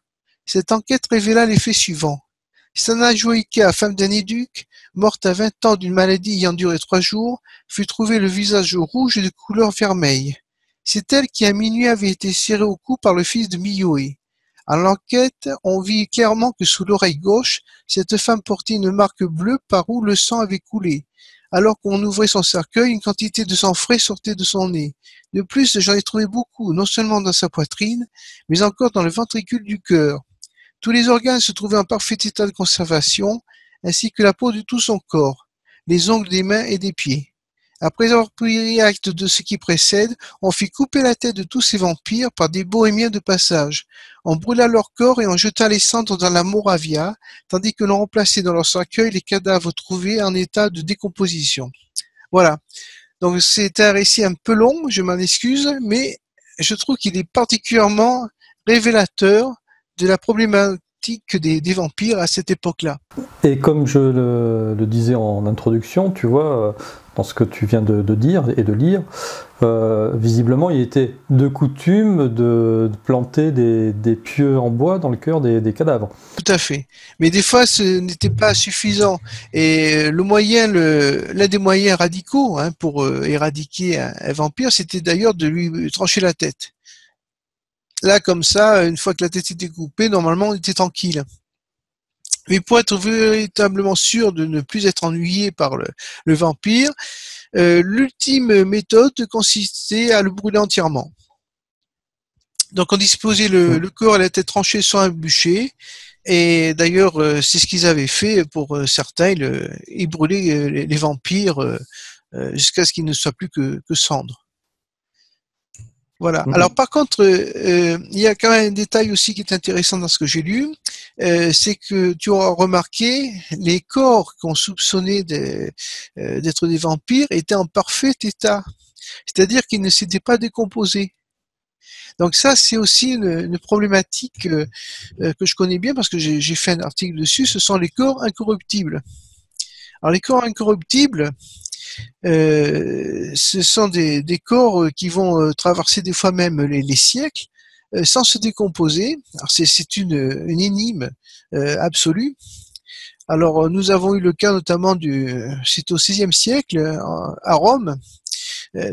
Cette enquête révéla les faits suivants. Stana Joïka, femme d'un éduc, morte à 20 ans d'une maladie ayant duré 3 jours, fut trouvée le visage rouge et de couleur vermeille. C'est elle qui à minuit avait été serrée au cou par le fils de Miyoé. À l'enquête, on vit clairement que sous l'oreille gauche, cette femme portait une marque bleue par où le sang avait coulé. Alors qu'on ouvrait son cercueil, une quantité de sang frais sortait de son nez. De plus, j'en ai trouvé beaucoup, non seulement dans sa poitrine, mais encore dans le ventricule du cœur. Tous les organes se trouvaient en parfait état de conservation, ainsi que la peau de tout son corps, les ongles des mains et des pieds. Après avoir pris acte de ce qui précède, on fit couper la tête de tous ces vampires par des bohémiens de passage. On brûla leur corps et on jeta les cendres dans la Moravia, tandis que l'on remplaçait dans leur cercueil les cadavres trouvés en état de décomposition. Voilà. Donc c'est un récit un peu long, je m'en excuse, mais je trouve qu'il est particulièrement révélateur de la problématique des vampires à cette époque-là. Et comme je le disais en introduction, tu vois, dans ce que tu viens de dire et de lire, visiblement il était de coutume de planter des pieux en bois dans le cœur des cadavres. Tout à fait. Mais des fois, ce n'était pas suffisant. Et l'un des moyens radicaux pour éradiquer un vampire, c'était d'ailleurs de lui trancher la tête. Là, comme ça, une fois que la tête était coupée, normalement, on était tranquille. Mais pour être véritablement sûr de ne plus être ennuyé par le vampire, l'ultime méthode consistait à le brûler entièrement. Donc on disposait le corps et la tête tranchée sur un bûcher, et d'ailleurs c'est ce qu'ils avaient fait pour certains, ils brûlaient les vampires jusqu'à ce qu'ils ne soient plus que cendres. Voilà. Alors par contre, il y a quand même un détail aussi qui est intéressant dans ce que j'ai lu, c'est que tu auras remarqué, les corps qu'on soupçonnait d'être des vampires étaient en parfait état, c'est-à-dire qu'ils ne s'étaient pas décomposés. Donc ça, c'est aussi une problématique que je connais bien parce que j'ai fait un article dessus, ce sont les corps incorruptibles. Alors les corps incorruptibles, ce sont des corps qui vont traverser des fois même les siècles sans se décomposer. Alors c'est une énigme absolue. Alors nous avons eu le cas notamment c'est au XVIe siècle à Rome.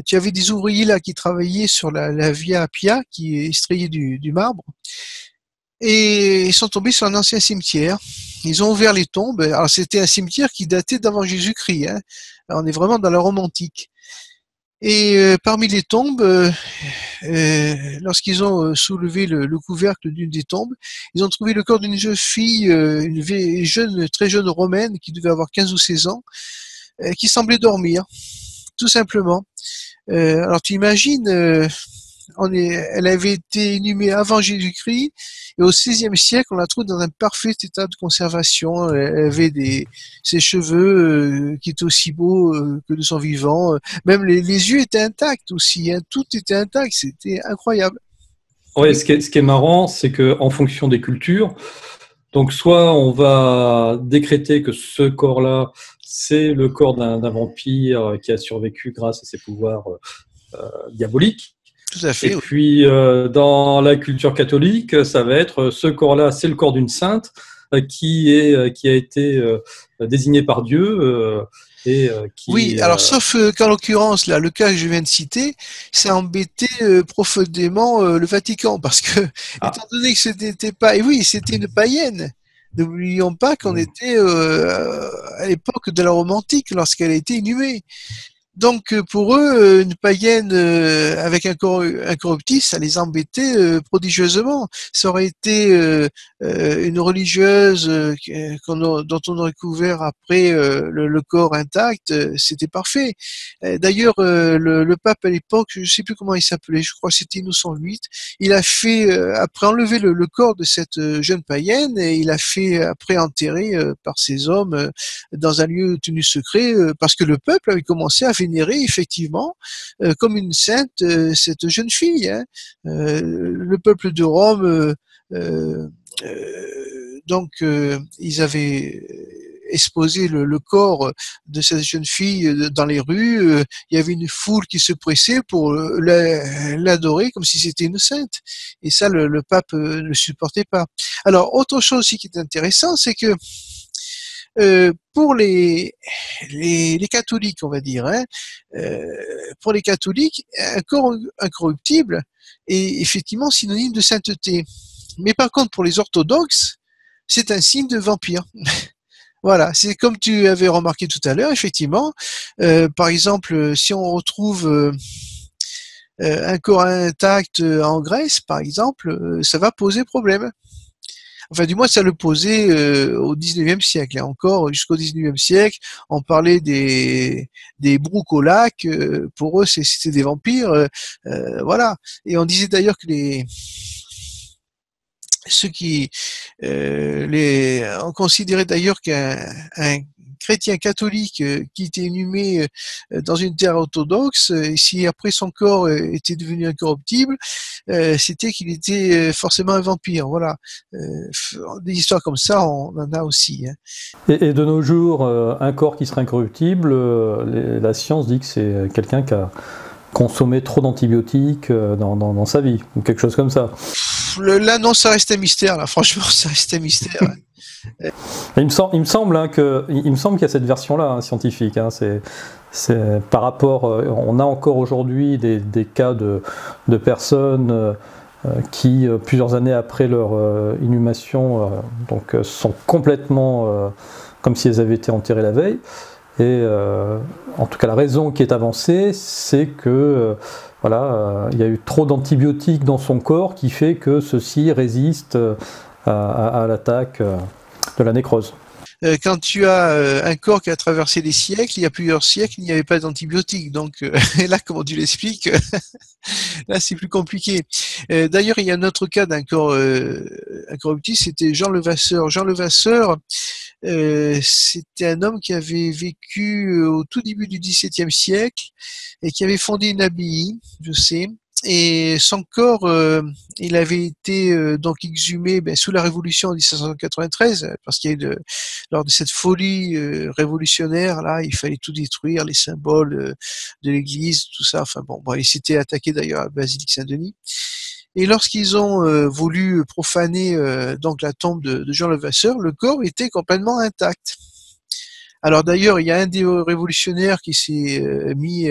Tu avais des ouvriers là qui travaillaient sur la Via Appia qui extrayait du marbre. Et ils sont tombés sur un ancien cimetière. Ils ont ouvert les tombes. Alors c'était un cimetière qui datait d'avant Jésus-Christ. Alors, on est vraiment dans la Rome antique. Et parmi les tombes, lorsqu'ils ont soulevé le couvercle d'une des tombes, ils ont trouvé le corps d'une jeune fille, très jeune romaine qui devait avoir 15 ou 16 ans, qui semblait dormir, tout simplement. Alors tu imagines, elle avait été inhumée avant Jésus-Christ et au XVIe siècle, on la trouve dans un parfait état de conservation. Elle avait ses cheveux qui étaient aussi beaux que de son vivant. Même les yeux étaient intacts aussi. Tout était intact. C'était incroyable. Ouais, ce qui est marrant, c'est que en fonction des cultures, donc soit on va décréter que ce corps-là, c'est le corps d'un vampire qui a survécu grâce à ses pouvoirs diaboliques. Tout à fait. Et puis, dans la culture catholique, ça va être ce corps-là, c'est le corps d'une sainte qui a été désignée par Dieu. Oui, alors sauf qu'en l'occurrence, là, le cas que je viens de citer, ça embêtait profondément le Vatican, parce que, étant donné que ce n'était pas, et oui, c'était une païenne, N'oublions pas qu'on était à l'époque de la Rome antique lorsqu'elle a été inhumée. Donc pour eux, une païenne avec un corps incorruptible, ça les embêtait prodigieusement. Ça aurait été une religieuse dont on aurait couvert après le corps intact, c'était parfait. D'ailleurs, le pape à l'époque, je ne sais plus comment il s'appelait, je crois que c'était Innocent VIII, il a fait, après enlever le corps de cette jeune païenne, et il a fait après enterrer par ses hommes dans un lieu tenu secret, parce que le peuple avait commencé à vénérer effectivement comme une sainte cette jeune fille. Hein. Le peuple de Rome, ils avaient exposé le corps de cette jeune fille dans les rues. Il y avait une foule qui se pressait pour l'adorer comme si c'était une sainte. Et ça, le pape ne supportait pas. Alors, autre chose aussi qui est intéressant, c'est que pour les catholiques, on va dire, hein, pour les catholiques, un corps incorruptible est effectivement synonyme de sainteté. Mais par contre, pour les orthodoxes, c'est un signe de vampire. Voilà, c'est comme tu avais remarqué tout à l'heure, effectivement. Par exemple, si on retrouve un corps intact en Grèce, par exemple, ça va poser problème. Enfin, du moins, ça le posait au 19e siècle. Hein. Encore, jusqu'au 19e siècle, on parlait des broucolaques. Pour eux, c'était des vampires. Voilà. Et on disait d'ailleurs que on considérait d'ailleurs qu'un chrétien catholique qui était inhumé dans une terre orthodoxe, et si après son corps était devenu incorruptible, c'était qu'il était forcément un vampire. Voilà. Des histoires comme ça, on en a aussi. Hein. Et de nos jours, un corps qui serait incorruptible, la science dit que c'est quelqu'un qui a consommé trop d'antibiotiques dans sa vie, ou quelque chose comme ça. Là, non, ça reste un mystère. Là, franchement, ça reste un mystère. Il me semble qu'il y a cette version-là hein, scientifique. Hein, c'est par rapport, on a encore aujourd'hui des cas de personnes qui, plusieurs années après leur inhumation, sont complètement comme si elles avaient été enterrées la veille. Et en tout cas, la raison qui est avancée, c'est que il y a eu trop d'antibiotiques dans son corps qui fait que ceci résiste à l'attaque de la nécrose. Quand tu as un corps qui a traversé les siècles, il y a plusieurs siècles, il n'y avait pas d'antibiotiques. Donc là, comment tu l'expliques? Là, c'est plus compliqué. D'ailleurs, il y a un autre cas d'un corps incorruptible, c'était Jean Levasseur. Jean Levasseur, c'était un homme qui avait vécu au tout début du XVIIe siècle et qui avait fondé une abbaye, je sais. Et son corps, il avait été donc exhumé sous la Révolution en 1793, parce qu'il y a eu lors de cette folie révolutionnaire, là, il fallait tout détruire, les symboles de l'Église, tout ça. Enfin bon, ils s'étaient attaqués d'ailleurs à la basilique Saint-Denis. Et lorsqu'ils ont voulu profaner donc la tombe de Jean Levasseur, le corps était complètement intact. Alors d'ailleurs, il y a un des révolutionnaires qui s'est mis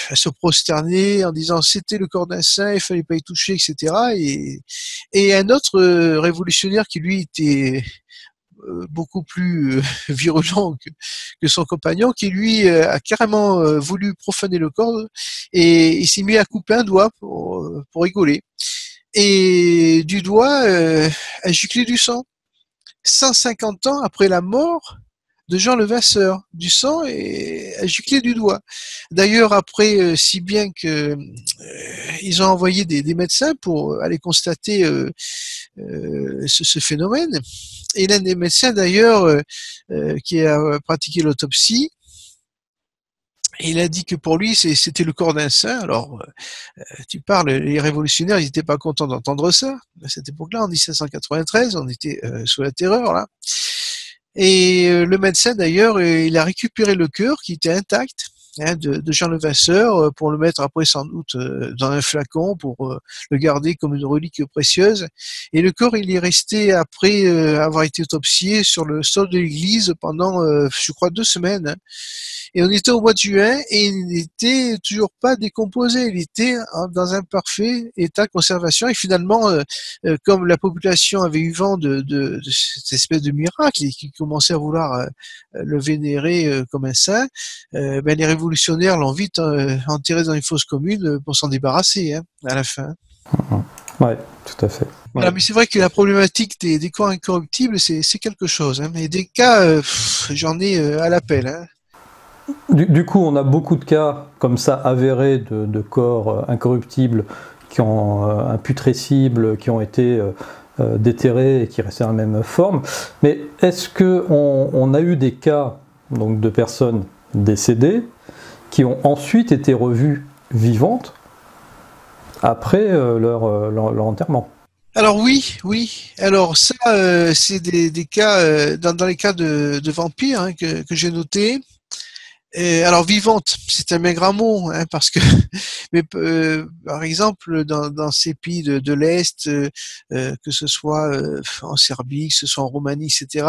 à se prosterner en disant c'était le corps d'un saint, il fallait pas y toucher, etc. Et un autre révolutionnaire qui lui était beaucoup plus virulent que son compagnon, qui lui a carrément voulu profaner le corps et il s'est mis à couper un doigt pour rigoler. Et du doigt a giclé du sang. 150 ans après la mort de Jean Levasseur, du sang et a giclé du doigt. D'ailleurs, après, si bien que ils ont envoyé des médecins pour aller constater ce phénomène. Et l'un des médecins, d'ailleurs, qui a pratiqué l'autopsie, il a dit que pour lui, c'était le corps d'un saint. Alors, tu parles, les révolutionnaires, ils n'étaient pas contents d'entendre ça. À cette époque-là, en 1793, on était sous la terreur, là. Et le médecin, d'ailleurs, il a récupéré le cœur qui était intact. hein, de Jean Levasseur pour le mettre après sans doute dans un flacon pour le garder comme une relique précieuse. Et le corps, il est resté après avoir été autopsié sur le sol de l'église pendant, je crois, 2 semaines. Hein. Et on était au mois de juin et il n'était toujours pas décomposé. Il était dans un parfait état de conservation. Et finalement, comme la population avait eu vent de cette espèce de miracle et qui commençait à vouloir le vénérer comme un saint, ben les révolutionnaires l'ont vite enterré dans une fosse commune pour s'en débarrasser hein, à la fin. Ouais, tout à fait. Voilà, Ouais. mais c'est vrai que la problématique des corps incorruptibles, c'est quelque chose. Hein. Et des cas, j'en ai à l'appel. Hein. Du coup, on a beaucoup de cas comme ça avérés de corps incorruptibles qui ont imputrescibles, qui ont été déterrés et qui restaient dans la même forme. Mais est-ce qu'on a eu des cas donc, de personnes décédées qui ont ensuite été revues vivantes après leur enterrement? Alors oui. Alors ça, c'est des cas dans les cas de vampires hein, que j'ai noté. Alors vivante, c'est un maigre mot, hein, parce que, mais par exemple dans ces pays de l'Est, que ce soit en Serbie, que ce soit en Roumanie, etc.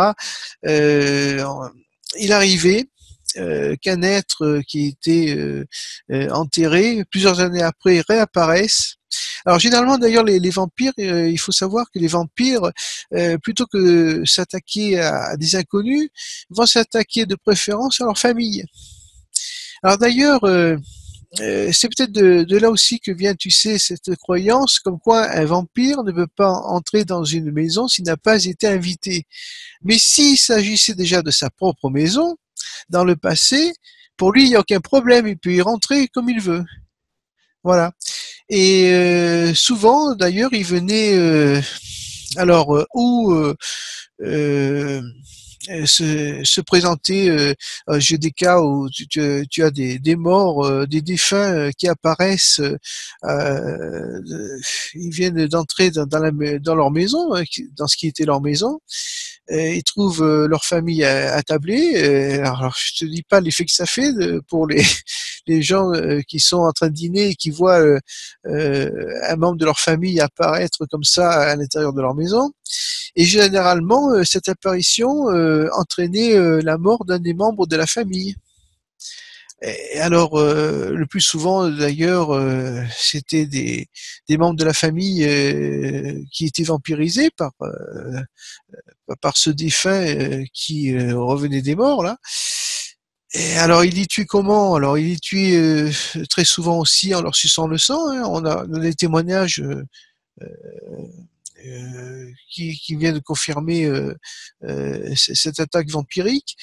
euh, il arrivait qu'un être qui était enterré plusieurs années après réapparaisse. Alors généralement d'ailleurs les vampires, il faut savoir que les vampires, plutôt que s'attaquer à des inconnus, vont s'attaquer de préférence à leur famille. Alors d'ailleurs, c'est peut-être de là aussi que vient, tu sais, cette croyance comme quoi un vampire ne peut pas entrer dans une maison s'il n'a pas été invité. Mais s'il s'agissait déjà de sa propre maison, dans le passé, pour lui, il n'y a aucun problème, il peut y rentrer comme il veut. Voilà. Et souvent, d'ailleurs, il venait, alors, euh, se présenter. J'ai des cas où tu as des morts, des défunts qui apparaissent. Ils viennent d'entrer dans leur maison, dans ce qui était leur maison. Ils trouvent leur famille attablée. Alors, je te dis pas l'effet que ça fait pour les gens qui sont en train de dîner et qui voient un membre de leur famille apparaître comme ça à l'intérieur de leur maison. Et généralement, cette apparition entraînait la mort d'un des membres de la famille. Et alors, le plus souvent, d'ailleurs, c'était des membres de la famille qui étaient vampirisés par ce défunt qui revenait des morts, là. Et alors, il les tue comment? Alors, il les tue très souvent aussi en leur suçant le sang. Hein. On a des témoignages qui viennent confirmer cette attaque vampirique.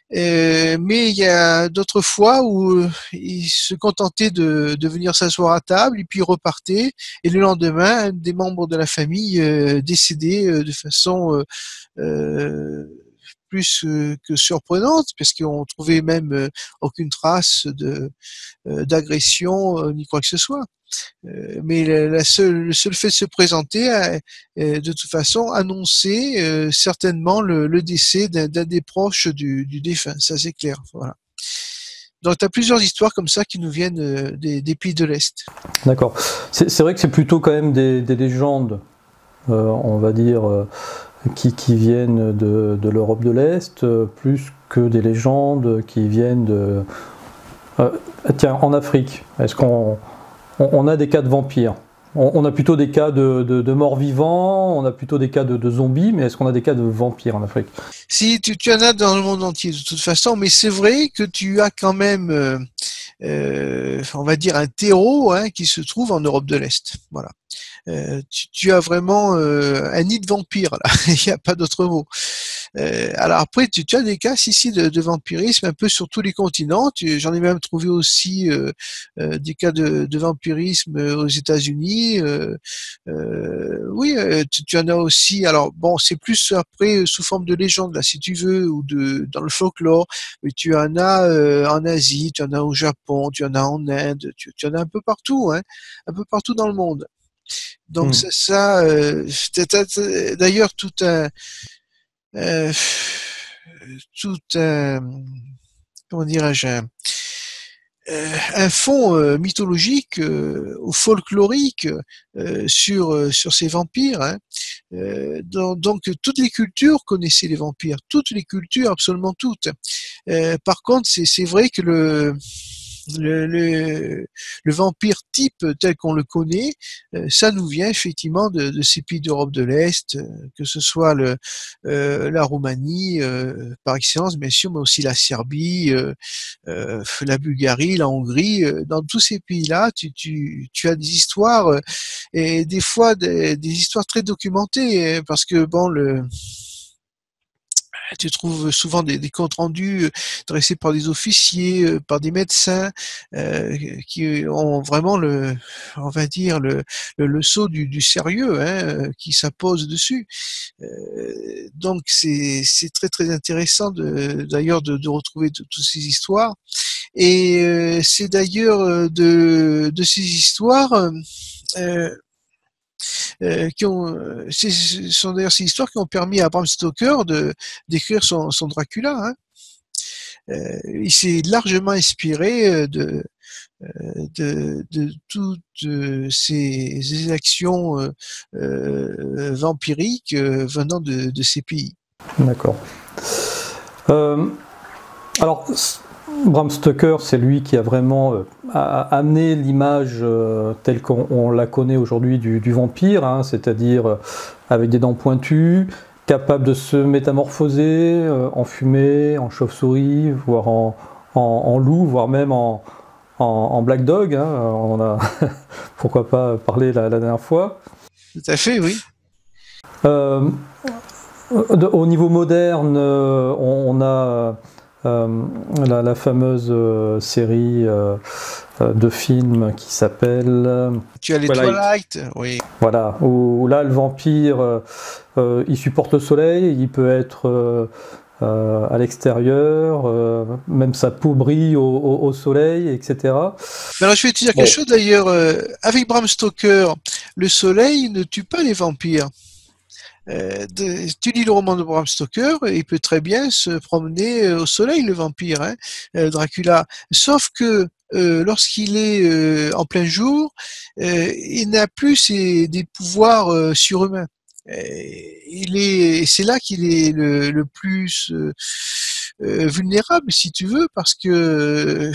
Mais il y a d'autres fois où ils se contentaient de venir s'asseoir à table et puis repartaient. Et le lendemain, un des membres de la famille décédait de façon plus que surprenante, parce qu'on trouvait même aucune trace d'agression ni quoi que ce soit. Mais le seul fait de se présenter a, de toute façon annoncé certainement le décès d'un des proches du défunt, ça c'est clair. Voilà. Donc tu as plusieurs histoires comme ça qui nous viennent des pays de l'Est. D'accord. C'est vrai que c'est plutôt quand même des légendes, on va dire, qui viennent de l'Europe de l'Est, plus que des légendes qui viennent de... tiens, en Afrique, est-ce qu'on a des cas de vampires? On a plutôt des cas de morts vivants, on a plutôt des cas de zombies, mais est-ce qu'on a des cas de vampires en Afrique? Si tu en as dans le monde entier de toute façon, mais c'est vrai que tu as quand même, on va dire, un terreau hein, qui se trouve en Europe de l'Est. Voilà. Tu as vraiment un nid de vampires là, il n'y a pas d'autre mot. Alors après, tu as des cas ici de vampirisme un peu sur tous les continents. J'en ai même trouvé aussi des cas de vampirisme aux États-Unis. Oui, tu en as aussi. Alors bon, c'est plus après sous forme de légende là, si tu veux, ou dans le folklore. Mais tu en as en Asie, tu en as au Japon, tu en as en Inde, tu en as un peu partout, hein, un peu partout dans le monde. Donc c'est ça. D'ailleurs euh, tout un, comment dirais-je, un fond mythologique ou folklorique sur ces vampires. Hein. Donc toutes les cultures connaissaient les vampires, toutes les cultures, absolument toutes. Par contre, c'est vrai que le, le, le vampire type tel qu'on le connaît, ça nous vient effectivement de ces pays d'Europe de l'Est, que ce soit la Roumanie par excellence, bien sûr, mais aussi la Serbie, la Bulgarie, la Hongrie. Dans tous ces pays-là, tu as des histoires et des fois des histoires très documentées, parce que bon, tu trouves souvent des comptes rendus dressés par des officiers, par des médecins, qui ont vraiment on va dire le sceau du sérieux, hein, qui s'impose dessus. Donc c'est très très intéressant d'ailleurs de retrouver toutes ces histoires. Et c'est d'ailleurs de ces histoires ce sont d'ailleurs ces histoires qui ont permis à Bram Stoker d'écrire son Dracula. Hein. Il s'est largement inspiré de toutes ces actions vampiriques venant de ces pays. D'accord. Alors, Bram Stoker, c'est lui qui a vraiment amené l'image telle qu'on la connaît aujourd'hui du vampire, hein, c'est-à-dire avec des dents pointues, capable de se métamorphoser en fumée, en chauve-souris, voire en loup, voire même en black dog. Hein, on a pourquoi pas parlé la dernière fois. Tout à fait, oui. Au niveau moderne, on a la fameuse série de films qui s'appelle... Tu as les Twilight, oui. Voilà, où là le vampire, il supporte le soleil, il peut être à l'extérieur, même sa peau brille au soleil, etc. Mais alors je vais te dire quelque chose d'ailleurs, avec Bram Stoker, le soleil ne tue pas les vampires. Tu lis le roman de Bram Stoker, il peut très bien se promener au soleil, le vampire, hein, Dracula. Sauf que lorsqu'il est en plein jour, il n'a plus des pouvoirs surhumains. C'est là qu'il est le plus vulnérable, si tu veux, parce que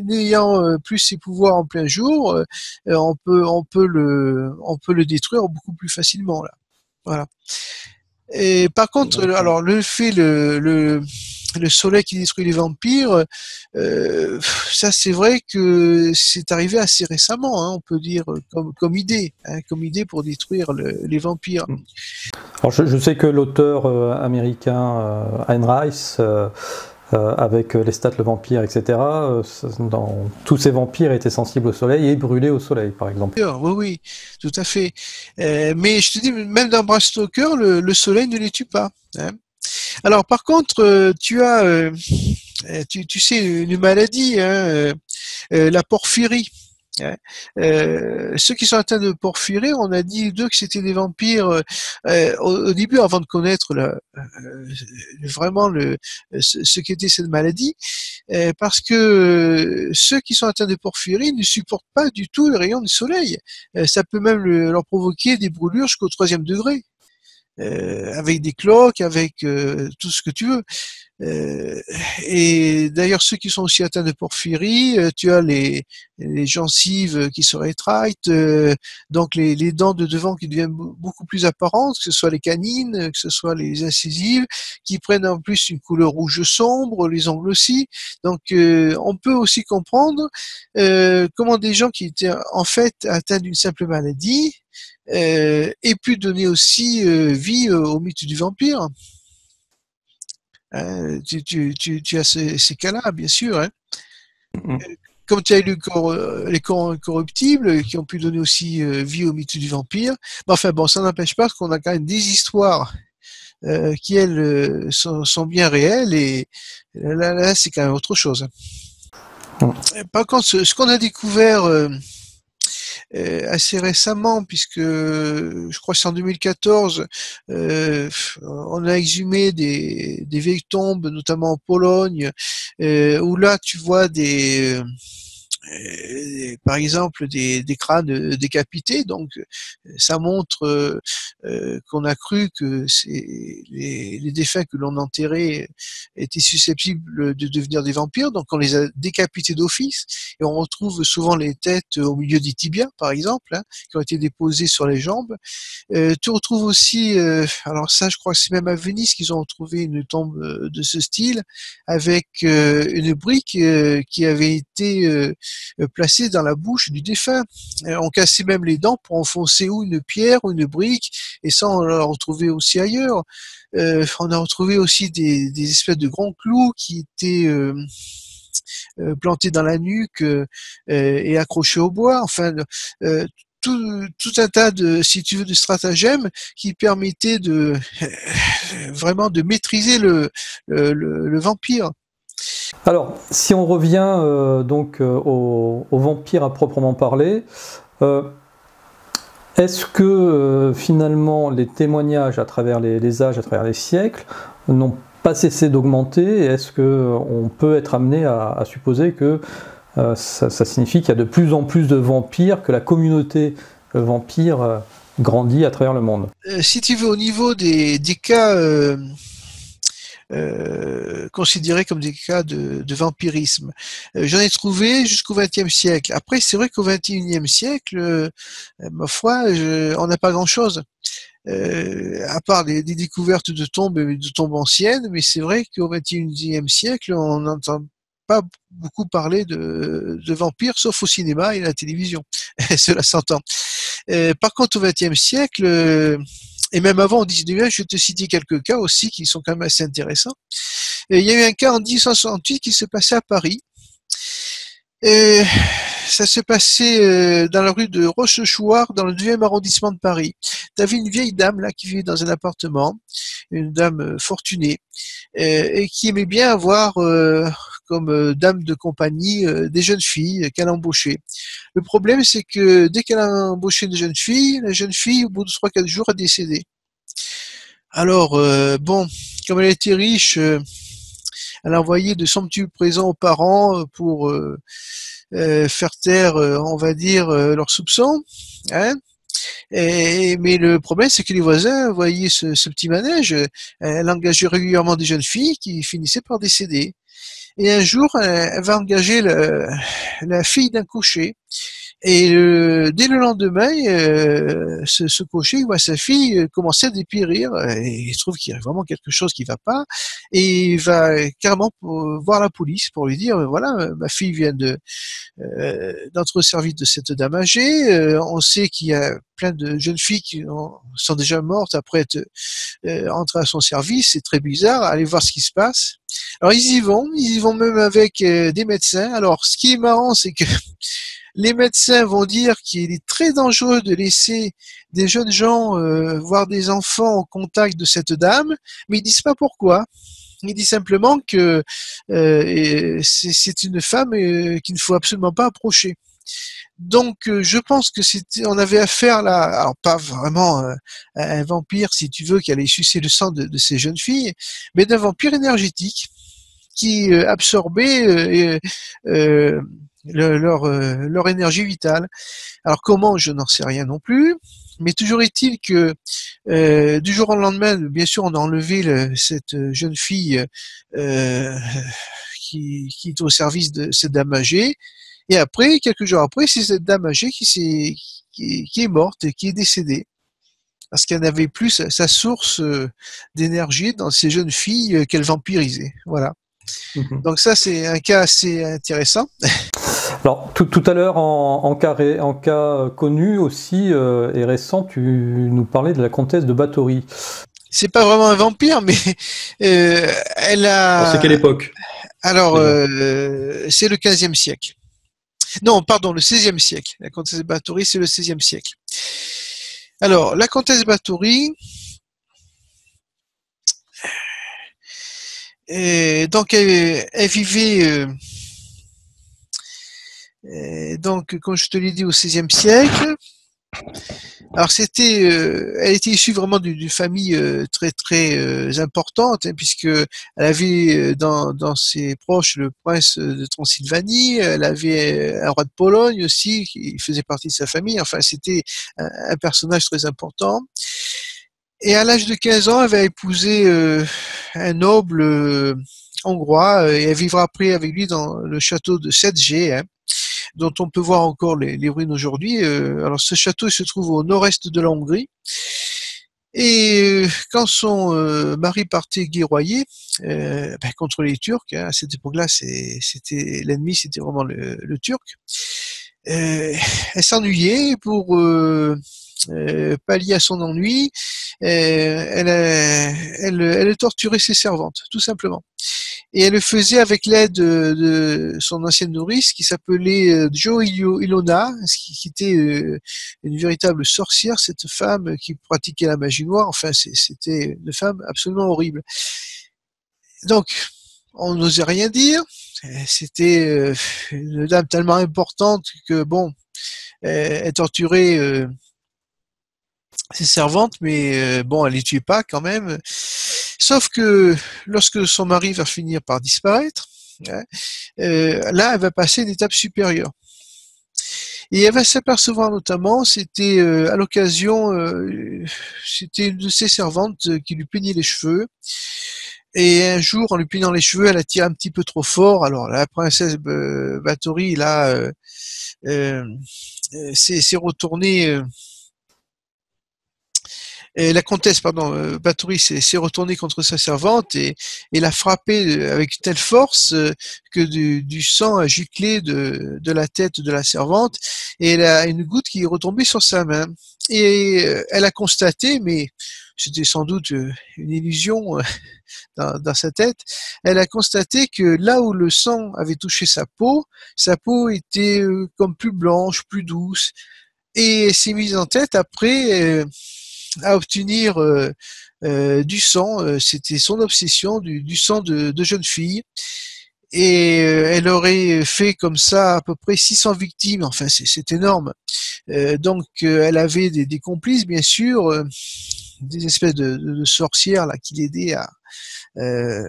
n'ayant plus ses pouvoirs en plein jour, on peut le détruire beaucoup plus facilement là. Voilà. Et par contre, alors le soleil qui détruit les vampires, ça c'est vrai que c'est arrivé assez récemment, hein, on peut dire comme idée, hein, comme idée pour détruire les vampires. Alors je sais que l'auteur américain Anne Rice, avec Lestat le vampire, etc., tous ces vampires étaient sensibles au soleil et brûlaient au soleil, par exemple. Oui, oui, tout à fait. Mais je te dis, même dans Bram Stoker, le soleil ne les tue pas. Hein. Alors par contre, tu as, tu sais, une maladie, hein, la porphyrie. Hein. Ceux qui sont atteints de porphyrie, on a dit d'eux que c'était des vampires au début, avant de connaître vraiment ce qu'était cette maladie, parce que ceux qui sont atteints de porphyrie ne supportent pas du tout les rayons du soleil. Ça peut même leur provoquer des brûlures jusqu'au 3e degré. Avec des cloques, avec tout ce que tu veux. Et d'ailleurs, ceux qui sont aussi atteints de porphyrie, tu as les gencives qui se rétractent, donc les dents de devant qui deviennent beaucoup plus apparentes, que ce soit les canines, que ce soit les incisives, qui prennent en plus une couleur rouge sombre, les ongles aussi. Donc, on peut aussi comprendre comment des gens qui étaient en fait atteints d'une simple maladie aient pu donner aussi vie au mythe du vampire. Tu as ces cas-là, bien sûr. Hein. Comme tu as eu les corps incorruptibles qui ont pu donner aussi vie au mythe du vampire. Mais enfin bon, ça n'empêche pas qu'on a quand même des histoires qui, elles, sont bien réelles et là c'est quand même autre chose. Par contre, ce qu'on a découvert assez récemment, puisque je crois que c'est en 2014, on a exhumé des vieilles tombes, notamment en Pologne, où là tu vois par exemple des crânes décapités, donc ça montre qu'on a cru que les défunts que l'on enterrait étaient susceptibles de devenir des vampires, donc on les a décapités d'office, et on retrouve souvent les têtes au milieu des tibias, par exemple, hein, qui ont été déposées sur les jambes. Tu retrouves aussi, alors ça je crois que c'est même à Venise qu'ils ont retrouvé une tombe de ce style, avec une brique qui avait été placée dans la bouche du défunt. On cassait même les dents pour enfoncer ou une pierre ou une brique, et ça on l'a retrouvé aussi ailleurs. On a retrouvé aussi des espèces de grands clous qui étaient plantés dans la nuque et accrochés au bois. Enfin, tout un tas de, si tu veux, de stratagèmes qui permettaient de vraiment de maîtriser le vampire. Alors, si on revient donc au vampire à proprement parler, euh, est-ce que finalement les témoignages à travers les âges, à travers les siècles, n'ont pas cessé d'augmenter? Est-ce qu'on peut être amené à supposer que ça signifie qu'il y a de plus en plus de vampires, que la communauté vampire grandit à travers le monde? Si tu veux, au niveau des cas considérés comme des cas de vampirisme. J'en ai trouvé jusqu'au XXe siècle. Après, c'est vrai qu'au XXIe siècle, ma foi, on n'a pas grand-chose. À part des découvertes de tombes anciennes, mais c'est vrai qu'au XXIe siècle, on n'entend pas beaucoup parler de vampires, sauf au cinéma et à la télévision. Cela s'entend. Par contre, au XXe siècle, et même avant, au XIXe, je vais te citer quelques cas aussi qui sont quand même assez intéressants. Il y a eu un cas en 1868 qui se passait à Paris. Et ça se passait dans la rue de Rochechouart, dans le 2e arrondissement de Paris. Tu avais une vieille dame là qui vivait dans un appartement, une dame fortunée, et qui aimait bien avoir comme dame de compagnie des jeunes filles qu'elle embauchait. Le problème, c'est que dès qu'elle a embauché une jeune fille, la jeune fille, au bout de 3-4 jours, a décédé. Alors, bon, comme elle était riche, elle a envoyé de somptueux présents aux parents pour faire taire, on va dire, leurs soupçons. Hein. Mais le problème, c'est que les voisins voyaient ce petit manège. Elle engageait régulièrement des jeunes filles qui finissaient par décéder. Et un jour, elle va engager la fille d'un cocher. Et dès le lendemain, ce cocher voit sa fille commencer à dépérir et il trouve qu'il y a vraiment quelque chose qui va pas et il va carrément voir la police pour lui dire voilà, ma fille vient d'être au service de cette dame âgée. On sait qu'il y a plein de jeunes filles qui sont déjà mortes après être entrées à son service. C'est très bizarre. Allez voir ce qui se passe. Alors ils y vont même avec des médecins. Alors ce qui est marrant, c'est que les médecins vont dire qu'il est très dangereux de laisser des jeunes gens voir des enfants au contact de cette dame, mais ils disent pas pourquoi. Il dit simplement que c'est une femme qu'il ne faut absolument pas approcher. Donc, je pense que on avait affaire là, alors pas vraiment à un vampire, si tu veux, qui allait sucer le sang de ces jeunes filles, mais d'un vampire énergétique qui absorbait leur énergie vitale. Alors comment, je n'en sais rien non plus, mais toujours est-il que du jour au lendemain, bien sûr, on a enlevé cette jeune fille qui est au service de cette dame âgée, et après, quelques jours après, c'est cette dame âgée qui est morte et qui est décédée parce qu'elle n'avait plus sa source d'énergie dans ces jeunes filles qu'elle vampirisait. Voilà. Donc ça, c'est un cas assez intéressant. Alors, tout à l'heure, en cas connu aussi et récent, tu nous parlais de la comtesse de Bathory. C'est pas vraiment un vampire, mais elle Alors, c'est a... quelle époque? Alors, Déjà. c'est le 15e siècle. Non, pardon, le 16e siècle. La comtesse de Bathory, c'est le 16e siècle. Alors, la comtesse Bathory, donc elle vivait Donc, comme je te l'ai dit, au XVIe siècle. Alors elle était issue vraiment d'une famille très très importante, hein, puisque elle avait dans ses proches le prince de Transylvanie, elle avait un roi de Pologne aussi qui faisait partie de sa famille. Enfin, c'était un personnage très important. Et à l'âge de 15 ans, elle va épouser un noble hongrois et elle vivra après avec lui dans le château de Szeged, hein, dont on peut voir encore les ruines aujourd'hui. Alors ce château il se trouve au nord-est de la Hongrie. Et quand son mari partait guerroyer contre les Turcs, hein, à cette époque-là, c'était l'ennemi, c'était vraiment le Turc. Elle s'ennuyait pour pallier à son ennui. Elle torturait ses servantes, tout simplement. Et elle le faisait avec l'aide de son ancienne nourrice qui s'appelait Jo Ilona, qui était une véritable sorcière, cette femme qui pratiquait la magie noire. Enfin, c'était une femme absolument horrible. Donc, on n'osait rien dire. C'était une dame tellement importante que, bon, elle torturait ses servantes, mais bon, elle les tuait pas quand même. Sauf que lorsque son mari va finir par disparaître, hein, là, elle va passer une étape supérieure. Et elle va s'apercevoir notamment, c'était à l'occasion, c'était une de ses servantes qui lui peignait les cheveux. Et un jour, en lui peignant les cheveux, elle a tiré un petit peu trop fort. Alors la princesse Bathory, là, euh, s'est retournée. Et la comtesse, pardon, Bathory s'est retournée contre sa servante et l'a frappée avec telle force que du sang a giclé de la tête de la servante et elle a une goutte qui est retombée sur sa main. Et elle a constaté, mais c'était sans doute une illusion dans sa tête, elle a constaté que là où le sang avait touché sa peau était comme plus blanche, plus douce. Et elle s'est mise en tête après à obtenir du sang. C'était son obsession, du sang de jeune fille. Et elle aurait fait comme ça à peu près 600 victimes. Enfin, c'est énorme. Donc, elle avait des complices, bien sûr, des espèces de sorcières là qui l'aidaient euh,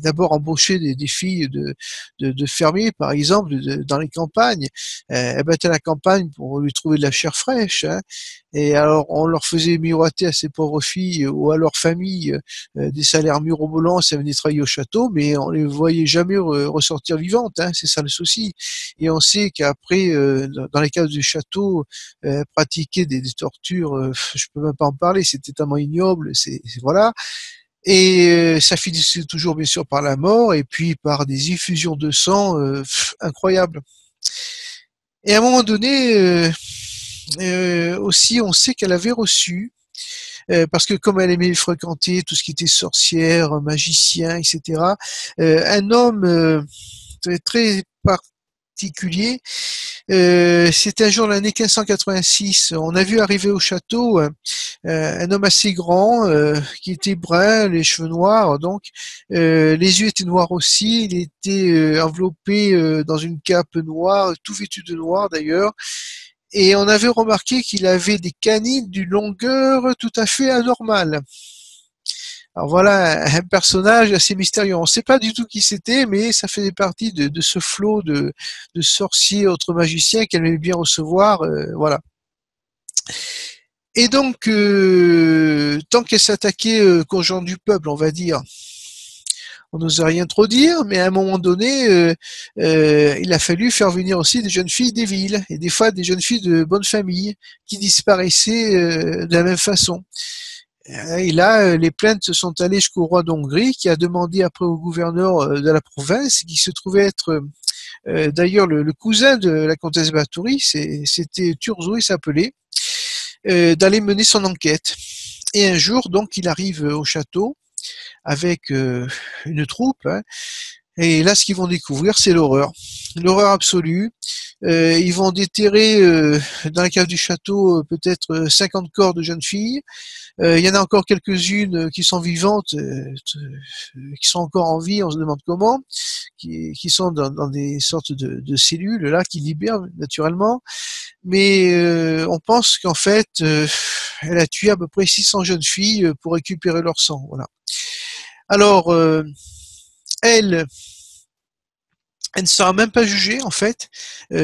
d'abord embaucher des filles de fermiers, par exemple, dans les campagnes. Elles battaient la campagne pour lui trouver de la chair fraîche. Hein. Et alors, on leur faisait miroiter à ces pauvres filles ou à leur famille des salaires mirobolants si elles venaient travailler au château, mais on les voyait jamais ressortir vivantes. Hein, c'est ça le souci. Et on sait qu'après, dans les cases du château, pratiquer des tortures, je peux même pas en parler, c'était tellement ignoble. Voilà. Et ça finissait toujours bien sûr par la mort et puis par des effusions de sang incroyables. Et à un moment donné, aussi, on sait qu'elle avait reçu, parce que comme elle aimait fréquenter tout ce qui était sorcière, magicien, etc., un homme très, très particulier. C'était un jour l'année 1586. On a vu arriver au château un homme assez grand qui était brun, les cheveux noirs, donc les yeux étaient noirs aussi. Il était enveloppé dans une cape noire, tout vêtu de noir d'ailleurs. Et on avait remarqué qu'il avait des canines d'une longueur tout à fait anormale. Alors voilà un personnage assez mystérieux. On ne sait pas du tout qui c'était, mais ça faisait partie de ce flot de sorciers, autres magiciens qu'elle aimait bien recevoir. Voilà. Et donc, tant qu'elle s'attaquait qu'aux gens du peuple, on va dire, on n'osait rien trop dire, mais à un moment donné, il a fallu faire venir aussi des jeunes filles des villes, et des fois des jeunes filles de bonne famille, qui disparaissaient de la même façon. Et là, les plaintes se sont allées jusqu'au roi d'Hongrie, qui a demandé après au gouverneur de la province, qui se trouvait être d'ailleurs le cousin de la comtesse Bathory, c'était Turzo, il s'appelait, d'aller mener son enquête. Et un jour, donc, il arrive au château avec une troupe, hein, Et là, ce qu'ils vont découvrir, c'est l'horreur. L'horreur absolue. Ils vont déterrer dans la cave du château peut-être 50 corps de jeunes filles. Il y en a encore quelques-unes qui sont vivantes, qui sont encore en vie, on se demande comment, qui sont dans des sortes de cellules là, qui libèrent naturellement. Mais on pense qu'en fait, elle a tué à peu près 600 jeunes filles pour récupérer leur sang. Voilà. Alors, elle ne sera même pas jugée en fait.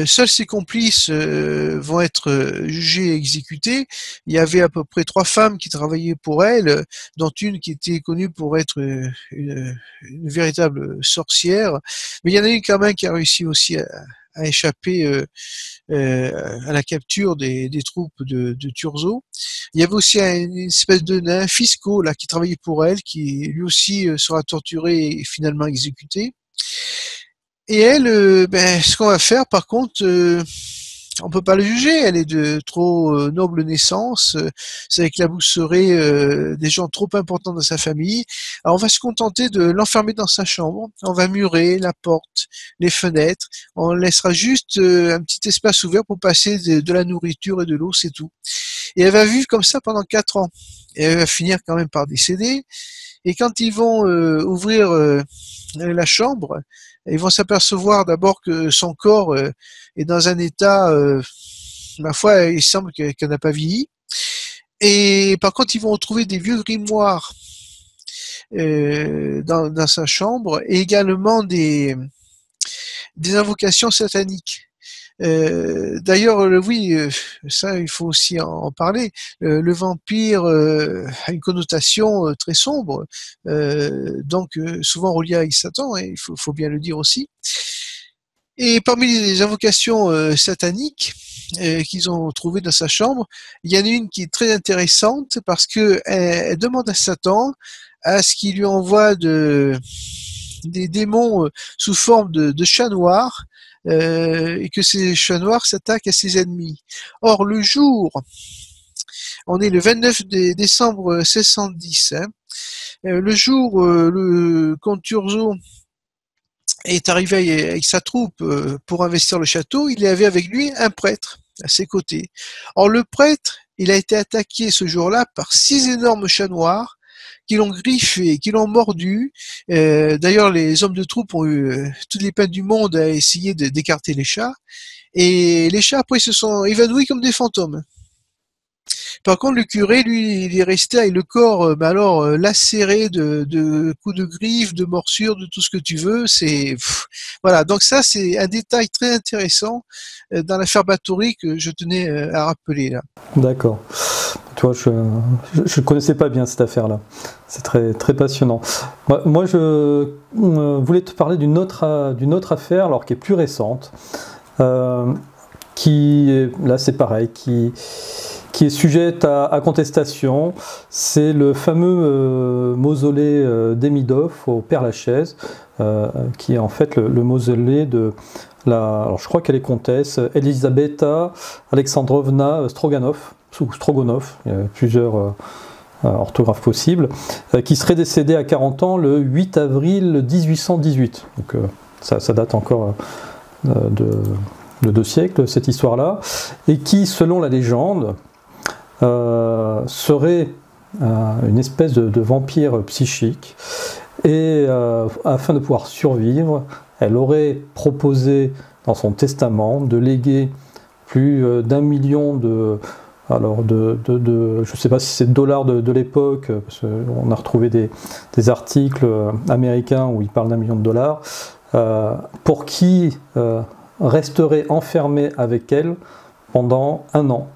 Seuls ses complices vont être jugés et exécutés. Il y avait à peu près 3 femmes qui travaillaient pour elle, dont une qui était connue pour être une véritable sorcière. Mais il y en a une quand même qui a réussi aussi à échapper à la capture des troupes de Turzo. Il y avait aussi une espèce de nain Fisco là qui travaillait pour elle, qui lui aussi sera torturé et finalement exécuté. Et elle, ce qu'on va faire, par contre, on peut pas le juger. Elle est de trop noble naissance. Ça éclabousserait des gens trop importants dans sa famille. Alors on va se contenter de l'enfermer dans sa chambre. On va murer la porte, les fenêtres. On laissera juste un petit espace ouvert pour passer de la nourriture et de l'eau, c'est tout. Et elle va vivre comme ça pendant 4 ans. Et elle va finir quand même par décéder. Et quand ils vont ouvrir la chambre, ils vont s'apercevoir d'abord que son corps est dans un état, ma foi, il semble qu'elle n'a pas vieilli. Et par contre, ils vont retrouver des vieux grimoires dans sa chambre et également des invocations sataniques. D'ailleurs, oui, ça, il faut aussi en parler. Le vampire a une connotation très sombre, donc souvent reliée avec Satan, et il faut bien le dire aussi. Et parmi les invocations sataniques qu'ils ont trouvées dans sa chambre, il y en a une qui est très intéressante parce que elle demande à Satan à ce qu'il lui envoie des démons sous forme de chats noirs et que ces chats noirs s'attaquent à ses ennemis. Or, le jour, on est le 29 décembre 1610, hein, le jour le comte Turzo est arrivé avec sa troupe pour investir le château, il avait avec lui un prêtre à ses côtés. Or, le prêtre, il a été attaqué ce jour-là par 6 énormes chats noirs qui l'ont griffé, qui l'ont mordu. D'ailleurs, les hommes de troupe ont eu toutes les peines du monde à essayer d'écarter les chats. Et les chats, après, se sont évanouis comme des fantômes. Par contre, le curé, lui, il est resté avec le corps, lacéré de coups de griffes, de morsures, de tout ce que tu veux. Voilà. Donc ça, c'est un détail très intéressant dans l'affaire Báthory que je tenais à rappeler là. D'accord. Tu vois, je connaissais pas bien cette affaire-là. C'est très très passionnant. Moi, je voulais te parler d'une autre affaire, alors qui est plus récente, là c'est pareil, qui est sujette à contestation. C'est le fameux mausolée Demidov au Père-Lachaise, qui est en fait le mausolée de alors je crois qu'elle est comtesse, Elisabeta Alexandrovna Stroganov, ou Strogonov, il y a plusieurs orthographes possibles, qui serait décédée à 40 ans le 8 avril 1818. Donc ça date encore de 2 siècles, cette histoire-là, et qui, selon la légende, serait une espèce de vampire psychique, et afin de pouvoir survivre, elle aurait proposé dans son testament de léguer plus d'1 million je ne sais pas si c'est dollars de l'époque, parce qu'on a retrouvé des articles américains où il parle d'1 million de dollars, pour qui resterait enfermé avec elle pendant 1 an.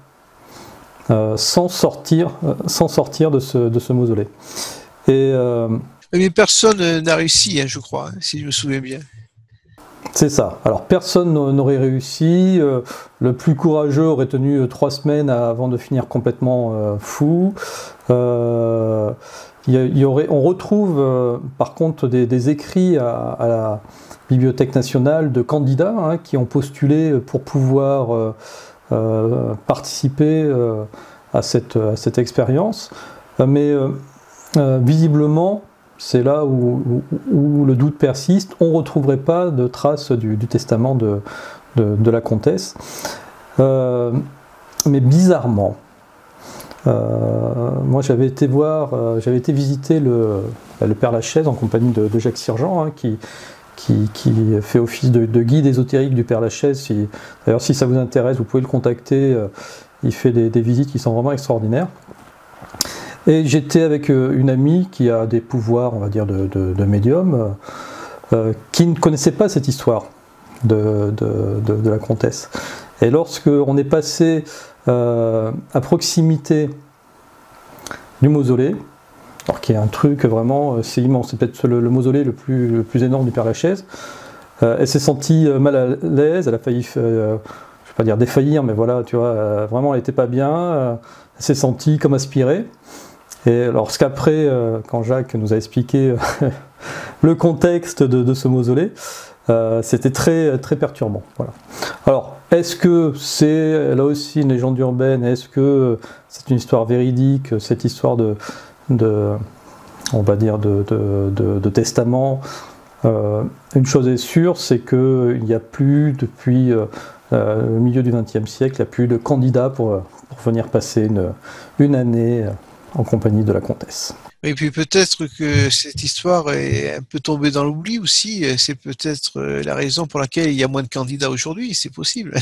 Sans sortir de ce mausolée. Mais personne n'a réussi, hein, je crois, hein, si je me souviens bien. C'est ça. Alors personne n'aurait réussi. Le plus courageux aurait tenu 3 semaines avant de finir complètement fou. On retrouve par contre des écrits à la Bibliothèque nationale de candidats qui ont postulé pour pouvoir participer à cette expérience. Mais visiblement, c'est là où le doute persiste. On ne retrouverait pas de traces du testament de la comtesse. Mais bizarrement, moi j'avais été visiter le Père Lachaise en compagnie de Jacques Sirgeant, hein, qui fait office de guide ésotérique du Père Lachaise. D'ailleurs, si ça vous intéresse, vous pouvez le contacter. Il fait des visites qui sont vraiment extraordinaires. Et j'étais avec une amie qui a des pouvoirs, on va dire, de médium, qui ne connaissait pas cette histoire de la comtesse. Et lorsqu'on est passé à proximité du mausolée, alors qui est un truc vraiment, c'est immense, c'est peut-être le mausolée le plus énorme du Père Lachaise, elle s'est sentie mal à l'aise, elle a failli, je ne vais pas dire défaillir, mais voilà, tu vois, vraiment elle n'était pas bien, elle s'est sentie comme aspirée. Et lorsqu'après, quand Jacques nous a expliqué le contexte de ce mausolée, c'était très, très perturbant. Voilà. Alors, est-ce que c'est là aussi une légende urbaine? Est-ce que c'est une histoire véridique, cette histoire on va dire de testament? Une chose est sûre, c'est qu'il n'y a plus, depuis le milieu du XXe siècle, il n'y a plus de candidats pour venir passer une année en compagnie de la comtesse. Et puis peut-être que cette histoire est un peu tombée dans l'oubli aussi. C'est peut-être la raison pour laquelle il y a moins de candidats aujourd'hui. C'est possible.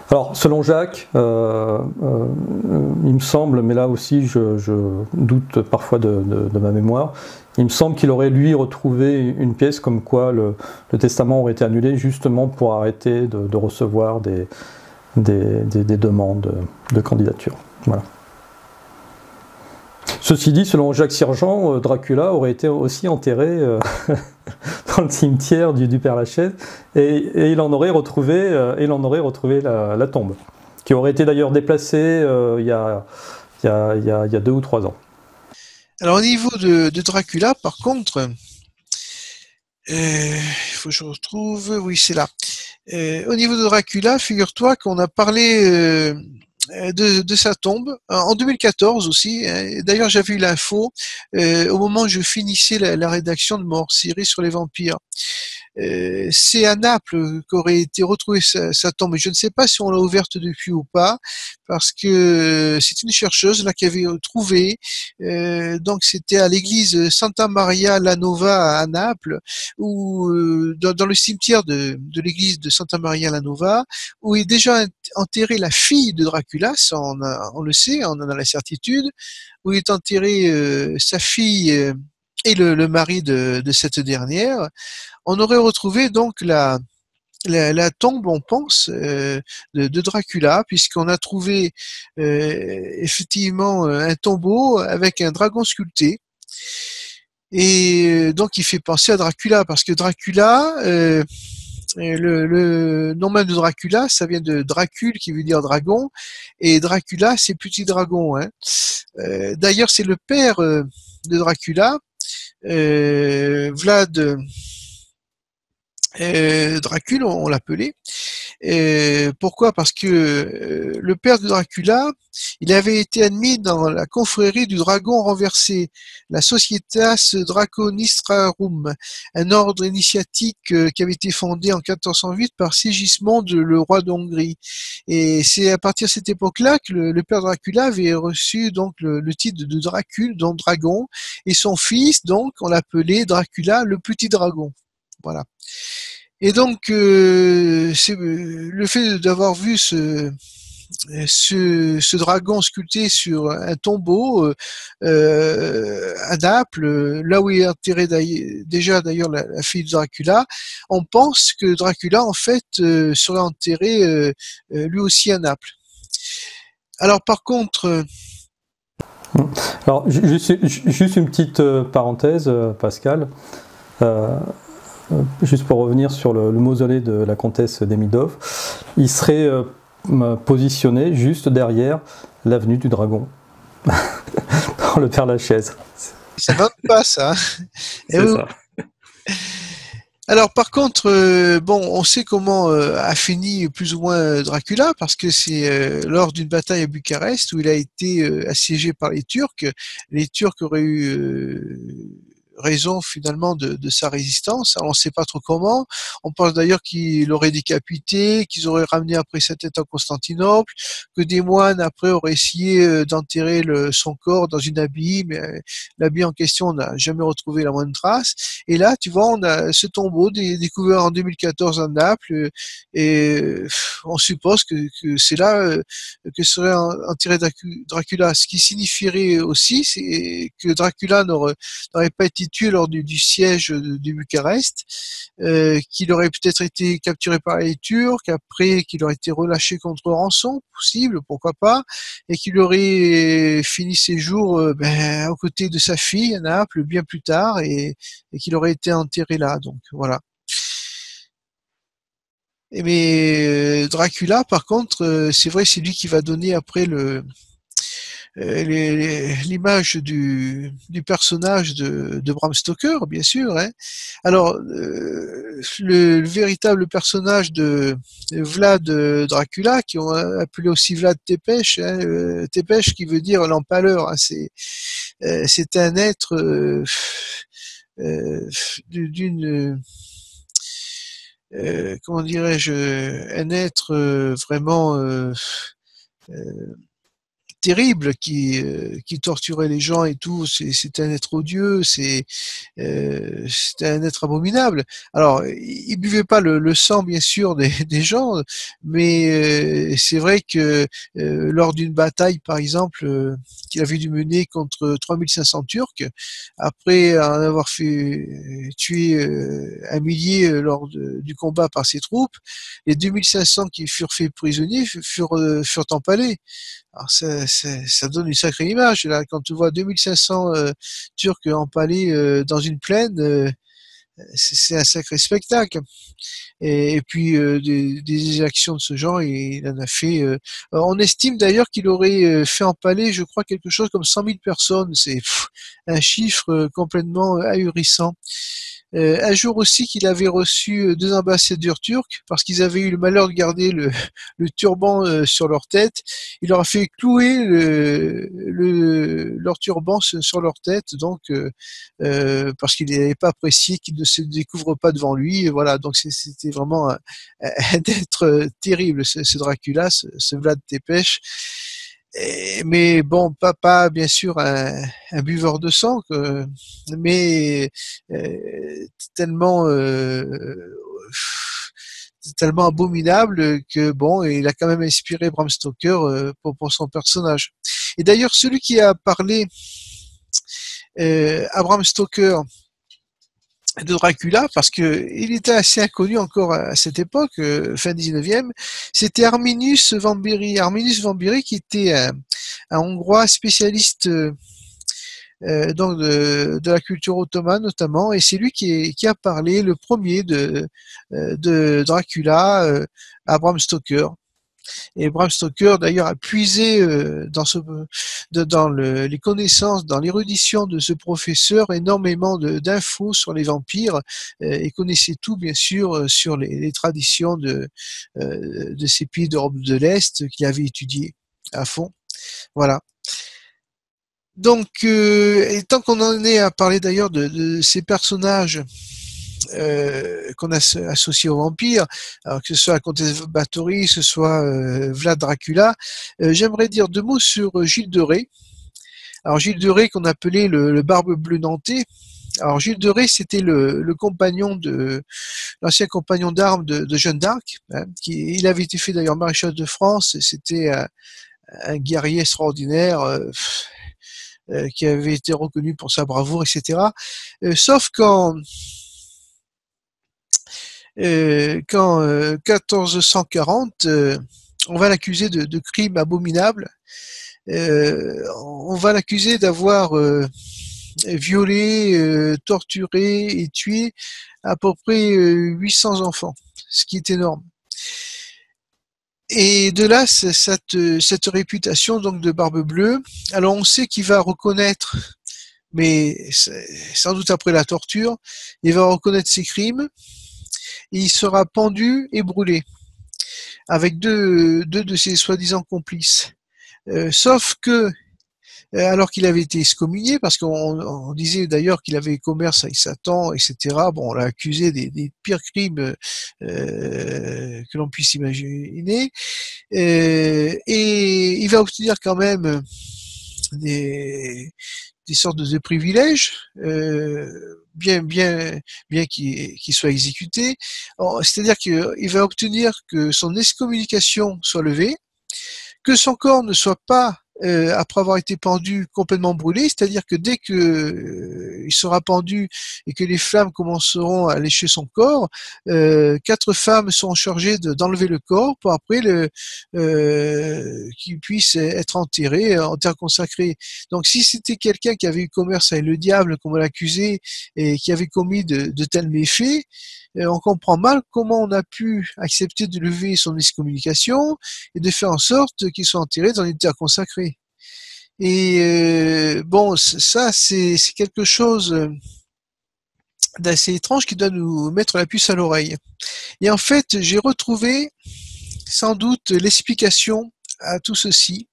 Alors, selon Jacques, il me semble, mais là aussi je doute parfois de ma mémoire, il me semble qu'il aurait lui retrouvé une pièce comme quoi le testament aurait été annulé justement pour arrêter de recevoir des demandes de candidature. Voilà. Ceci dit, selon Jacques Sirgeant, Dracula aurait été aussi enterré dans le cimetière du Père Lachaise et il en aurait retrouvé la tombe, qui aurait été d'ailleurs déplacée il y a 2 ou 3 ans. Alors au niveau de Dracula, par contre, il faut que je retrouve, oui c'est là. Au niveau de Dracula, figure-toi qu'on a parlé de sa tombe en 2014 aussi. D'ailleurs, j'avais eu l'info au moment où je finissais la rédaction de mon hors-série sur les vampires. C'est à Naples qu'aurait été retrouvée sa tombe. Je ne sais pas si on l'a ouverte depuis ou pas, parce que c'est une chercheuse là qui avait trouvé. Donc c'était à l'église Santa Maria la Nova à Naples, où dans le cimetière de l'église de Santa Maria la Nova, où est déjà enterrée la fille de Dracula. Ça, on le sait, on en a la certitude. Où est enterrée sa fille et le mari de cette dernière. On aurait retrouvé donc la tombe, on pense, de Dracula, puisqu'on a trouvé effectivement un tombeau avec un dragon sculpté. Et donc il fait penser à Dracula, parce que Dracula, le nom même de Dracula, ça vient de Dracule, qui veut dire dragon, et Dracula, c'est petit dragon. Hein. D'ailleurs, c'est le père de Dracula, Vlad Dracule, on l'appelait. Pourquoi? Parce que le père de Dracula, il avait été admis dans la confrérie du dragon renversé, la Societas Draconistrarum, un ordre initiatique qui avait été fondé en 1408 par Sigismond, le roi d'Hongrie. Et c'est à partir de cette époque-là que le père Dracula avait reçu donc le titre de Dracule, donc dragon, et son fils, donc, on l'appelait Dracula, le petit dragon. Voilà. Et donc, c'est le fait d'avoir vu ce dragon sculpté sur un tombeau à Naples, là où est enterré déjà d'ailleurs la fille de Dracula, on pense que Dracula en fait serait enterré lui aussi à Naples. Alors par contre... Alors juste une petite parenthèse, Pascal. Juste pour revenir sur le mausolée de la comtesse Demidov, il serait positionné juste derrière l'avenue du Dragon, dans le Père Lachaise. Ça va pas, ça. C'est ça. Alors par contre, bon, on sait comment a fini plus ou moins Dracula, parce que c'est lors d'une bataille à Bucarest où il a été assiégé par les Turcs. Les Turcs auraient raison finalement de sa résistance. Alors, on ne sait pas trop comment. On pense d'ailleurs qu'il l'aurait décapité, qu'ils auraient ramené après sa tête à Constantinople, que des moines après auraient essayé d'enterrer son corps dans une abbaye, mais l'abbaye en question on n'a jamais retrouvé la moindre trace. Et là, tu vois, on a ce tombeau découvert en 2014 à Naples, et on suppose que c'est là que serait enterré Dracula. Ce qui signifierait aussi, c'est que Dracula n'aurait pas été tué lors du siège de Bucarest, qu'il aurait peut-être été capturé par les Turcs, après qu'il aurait été relâché contre rançon, possible, pourquoi pas, et qu'il aurait fini ses jours aux côtés de sa fille à Naples bien plus tard, et qu'il aurait été enterré là. Donc voilà. Mais Dracula, par contre, c'est vrai, c'est lui qui va donner après l'image du personnage de Bram Stoker, bien sûr. Hein. Alors, le véritable personnage de Vlad Dracula, qui ont appelé aussi Vlad Tepes, hein, Tepes qui veut dire l'empaleur. Hein, c'est un être d'une comment dirais-je, un être vraiment terrible qui torturait les gens et tout. C'est un être odieux, c'est un être abominable. Alors, il buvait pas le sang, bien sûr, des gens, mais c'est vrai que lors d'une bataille, par exemple, qu'il avait dû mener contre 3500 Turcs, après en avoir fait tuer un millier lors du combat par ses troupes, les 2500 qui furent faits prisonniers furent empalés. Alors ça donne une sacrée image là quand tu vois 2500 Turcs empalés dans une plaine, c'est un sacré spectacle. Et puis des actions de ce genre, il en a fait. On estime d'ailleurs qu'il aurait fait empaler, je crois, quelque chose comme 100 000 personnes. C'est un chiffre complètement ahurissant. Un jour aussi qu'il avait reçu deux ambassadeurs turcs parce qu'ils avaient eu le malheur de garder le turban sur leur tête. Il leur a fait clouer leur turban sur leur tête, donc parce qu'il n'avait pas apprécié qu'il ne se découvre pas devant lui. Et voilà, donc c'était vraiment un être terrible, ce Dracula, ce Vlad Tepes. Mais bon, pas bien sûr un buveur de sang, mais tellement tellement abominable que bon, il a quand même inspiré Bram Stoker pour son personnage. Et d'ailleurs, celui qui a parlé à Bram Stoker de Dracula, parce que il était assez inconnu encore à cette époque, fin 19e, c'était Arminius Vambéry. Arminius Vambéry qui était un Hongrois spécialiste donc de la culture ottomane notamment, et c'est lui qui a parlé le premier de Dracula à Bram Stoker. Et Bram Stoker, d'ailleurs, a puisé dans les connaissances, dans l'érudition de ce professeur, énormément d'infos sur les vampires, et connaissait tout, bien sûr, sur les traditions de ces pays d'Europe de l'Est qu'il avait étudié à fond. Voilà. Donc, et tant qu'on en est à parler d'ailleurs de ces personnages qu'on a associé aux vampires, alors que ce soit la comtesse Bathory, que ce soit Vlad Dracula, j'aimerais dire deux mots sur Gilles de Rais. Alors Gilles de Rais qu'on appelait le barbe bleue nantais. Alors Gilles de Rais, c'était le compagnon l'ancien compagnon d'armes de Jeanne d'Arc. Hein, il avait été fait d'ailleurs maréchal de France. Et c'était un guerrier extraordinaire. Qui avait été reconnu pour sa bravoure, etc. Sauf quand 1440, on va l'accuser de crimes abominables. On va l'accuser d'avoir violé, torturé et tué à peu près 800 enfants, ce qui est énorme. Et de là, cette réputation donc de barbe bleue. Alors on sait qu'il va reconnaître, mais sans doute après la torture, il va reconnaître ses crimes et il sera pendu et brûlé avec deux de ses soi-disant complices. Sauf que alors qu'il avait été excommunié, parce qu'on disait d'ailleurs qu'il avait commerce avec Satan, etc. Bon, on l'a accusé des pires crimes que l'on puisse imaginer, et il va obtenir quand même des sortes de privilèges, bien qu'il soit exécuté. C'est-à-dire qu'il va obtenir que son excommunication soit levée, que son corps ne soit pas, après avoir été pendu, complètement brûlé, c'est-à-dire que dès que il sera pendu et que les flammes commenceront à lécher son corps, 4 femmes seront chargées d'enlever le corps pour après qu'il puisse être enterré en terre consacrée. Donc si c'était quelqu'un qui avait eu commerce avec le diable, comme on l'accusait, et qui avait commis de tels méfaits, on comprend mal comment on a pu accepter de lever son excommunication et de faire en sorte qu'il soit enterré dans une terre consacrée. Et bon, ça c'est quelque chose d'assez étrange qui doit nous mettre la puce à l'oreille. Et en fait, j'ai retrouvé sans doute l'explication à tout ceci.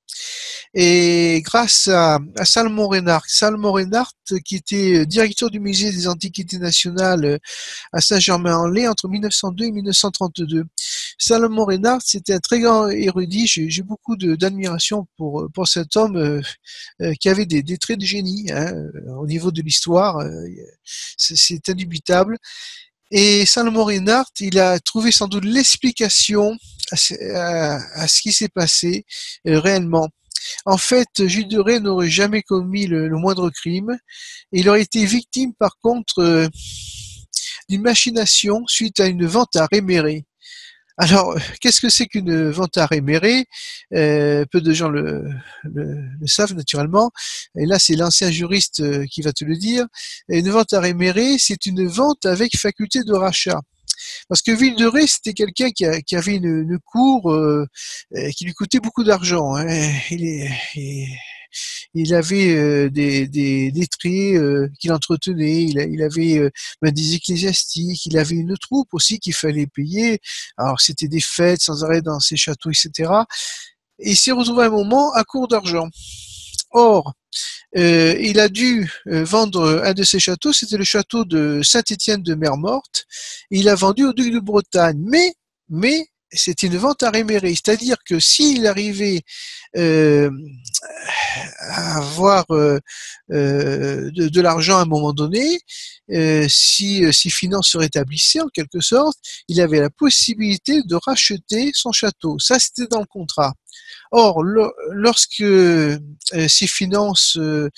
Et grâce à Salomon Reinhardt. Salomon Reinhardt, qui était directeur du musée des Antiquités nationales à Saint-Germain-en-Laye entre 1902 et 1932. Salomon Reinhardt, c'était un très grand érudit. J'ai beaucoup d'admiration pour cet homme qui avait des traits de génie, hein, au niveau de l'histoire. C'est indubitable. Et Salomon Reinhardt, il a trouvé sans doute l'explication à ce qui s'est passé réellement. En fait, Gilles de Rais n'aurait jamais commis le moindre crime. Et il aurait été victime, par contre, d'une machination suite à une vente à réméré. Alors, qu'est-ce que c'est qu'une vente à réméré? Peu de gens le savent naturellement. Et là, c'est l'ancien juriste qui va te le dire. Et une vente à réméré, c'est une vente avec faculté de rachat. Parce que Gilles de Rais, c'était quelqu'un qui avait une cour qui lui coûtait beaucoup d'argent. Hein. Il avait des lettrés qu'il entretenait, il avait des ecclésiastiques, il avait une troupe aussi qu'il fallait payer. Alors c'était des fêtes sans arrêt dans ses châteaux, etc. Et il s'est retrouvé un moment à court d'argent. Or, il a dû vendre un de ses châteaux, c'était le château de Saint-Étienne de Mer-Morte. Il a vendu au duc de Bretagne, mais c'était une vente à réméré, c'est-à-dire que s'il arrivait à avoir de l'argent à un moment donné, si ses finances se rétablissaient en quelque sorte, il avait la possibilité de racheter son château. Ça, c'était dans le contrat. Or, lorsque ses finances sont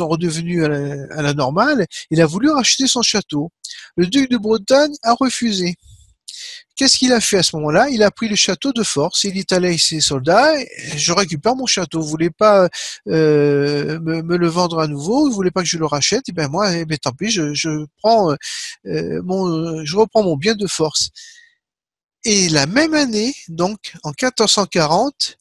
redevenues à la normale, il a voulu racheter son château. Le duc de Bretagne a refusé. Qu'est-ce qu'il a fait à ce moment-là? Il a pris le château de force, il est allé avec ses soldats, je récupère mon château, vous voulez pas me le vendre à nouveau, vous voulez pas que je le rachète, et ben moi, tant pis, je reprends mon bien de force. Et la même année, donc en 1440,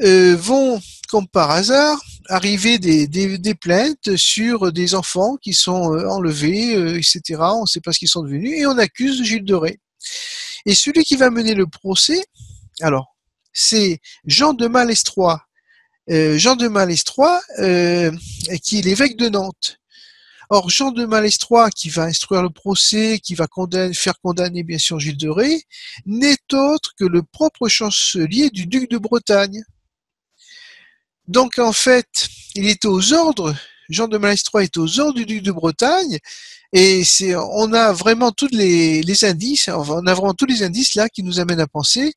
vont, comme par hasard, arriver des plaintes sur des enfants qui sont enlevés, etc. On ne sait pas ce qu'ils sont devenus, et on accuse Gilles de Rais. Et celui qui va mener le procès, alors, c'est Jean de Malestroit. Jean de Malestroit, qui est l'évêque de Nantes. Or, Jean de Malestroit, qui va instruire le procès, qui va faire condamner bien sûr Gilles de Rais, n'est autre que le propre chancelier du duc de Bretagne. Donc en fait, il est aux ordres, Jean de Malestroit est aux ordres du duc de Bretagne, et on a vraiment tous les indices, on a vraiment tous les indices là qui nous amènent à penser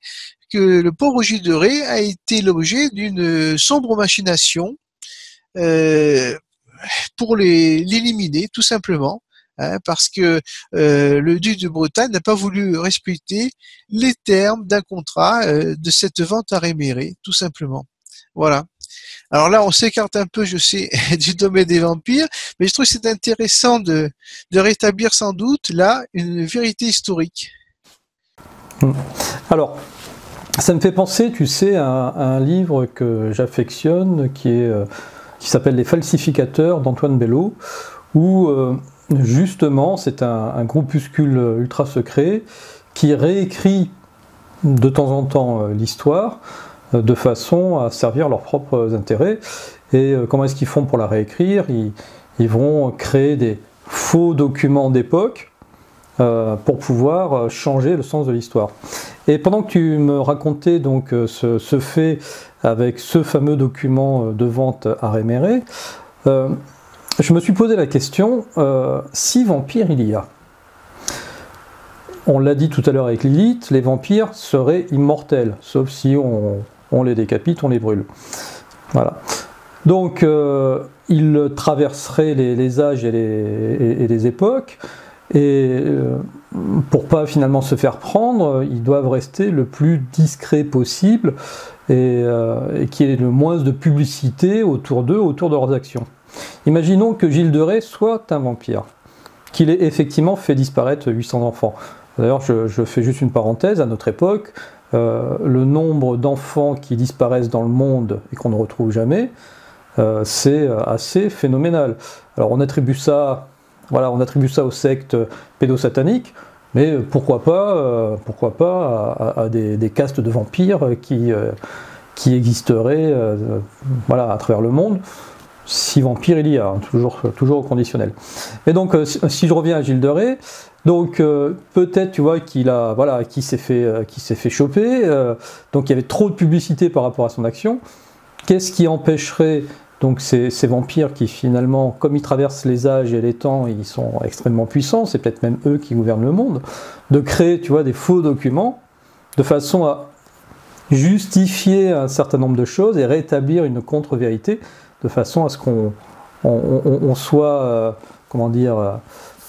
que le pauvre Gilles de Rais a été l'objet d'une sombre machination pour l'éliminer tout simplement, hein, parce que le duc de Bretagne n'a pas voulu respecter les termes d'un contrat de cette vente à réméré, tout simplement. Voilà. Alors là, on s'écarte un peu, je sais, du domaine des vampires, mais je trouve que c'est intéressant de rétablir sans doute là une vérité historique. Alors, ça me fait penser, tu sais, à un livre que j'affectionne, qui s'appelle Les Falsificateurs d'Antoine Bello, où justement c'est un groupuscule ultra secret qui réécrit de temps en temps l'histoire de façon à servir leurs propres intérêts. Et comment est-ce qu'ils font pour la réécrire? Ils vont créer des faux documents d'époque pour pouvoir changer le sens de l'histoire. Et pendant que tu me racontais donc ce fait avec ce fameux document de vente à Réméré, je me suis posé la question, si vampire il y a, on l'a dit tout à l'heure avec Lilith, les vampires seraient immortels, sauf si on les décapite, on les brûle. Voilà. Donc ils traverseraient les âges et les époques, et pour pas finalement se faire prendre, ils doivent rester le plus discret possible et qu'il y ait le moins de publicité autour d'eux, autour de leurs actions. Imaginons que Gilles de Rais soit un vampire, qu'il ait effectivement fait disparaître 800 enfants. D'ailleurs, je fais juste une parenthèse, à notre époque, le nombre d'enfants qui disparaissent dans le monde et qu'on ne retrouve jamais, c'est assez phénoménal. Alors on attribue ça aux sectes pédosataniques, mais pourquoi pas à des castes de vampires qui existeraient voilà, à travers le monde, si vampire il y a, hein, toujours au conditionnel. Et donc si je reviens à Gilles de Rais, donc peut-être tu vois qu'il s'est fait choper, donc il y avait trop de publicité par rapport à son action. Qu'est-ce qui empêcherait donc ces vampires qui finalement, comme ils traversent les âges et les temps, ils sont extrêmement puissants, c'est peut-être même eux qui gouvernent le monde, de créer, tu vois, des faux documents de façon à justifier un certain nombre de choses et rétablir une contre-vérité de façon à ce qu'on soit, comment dire,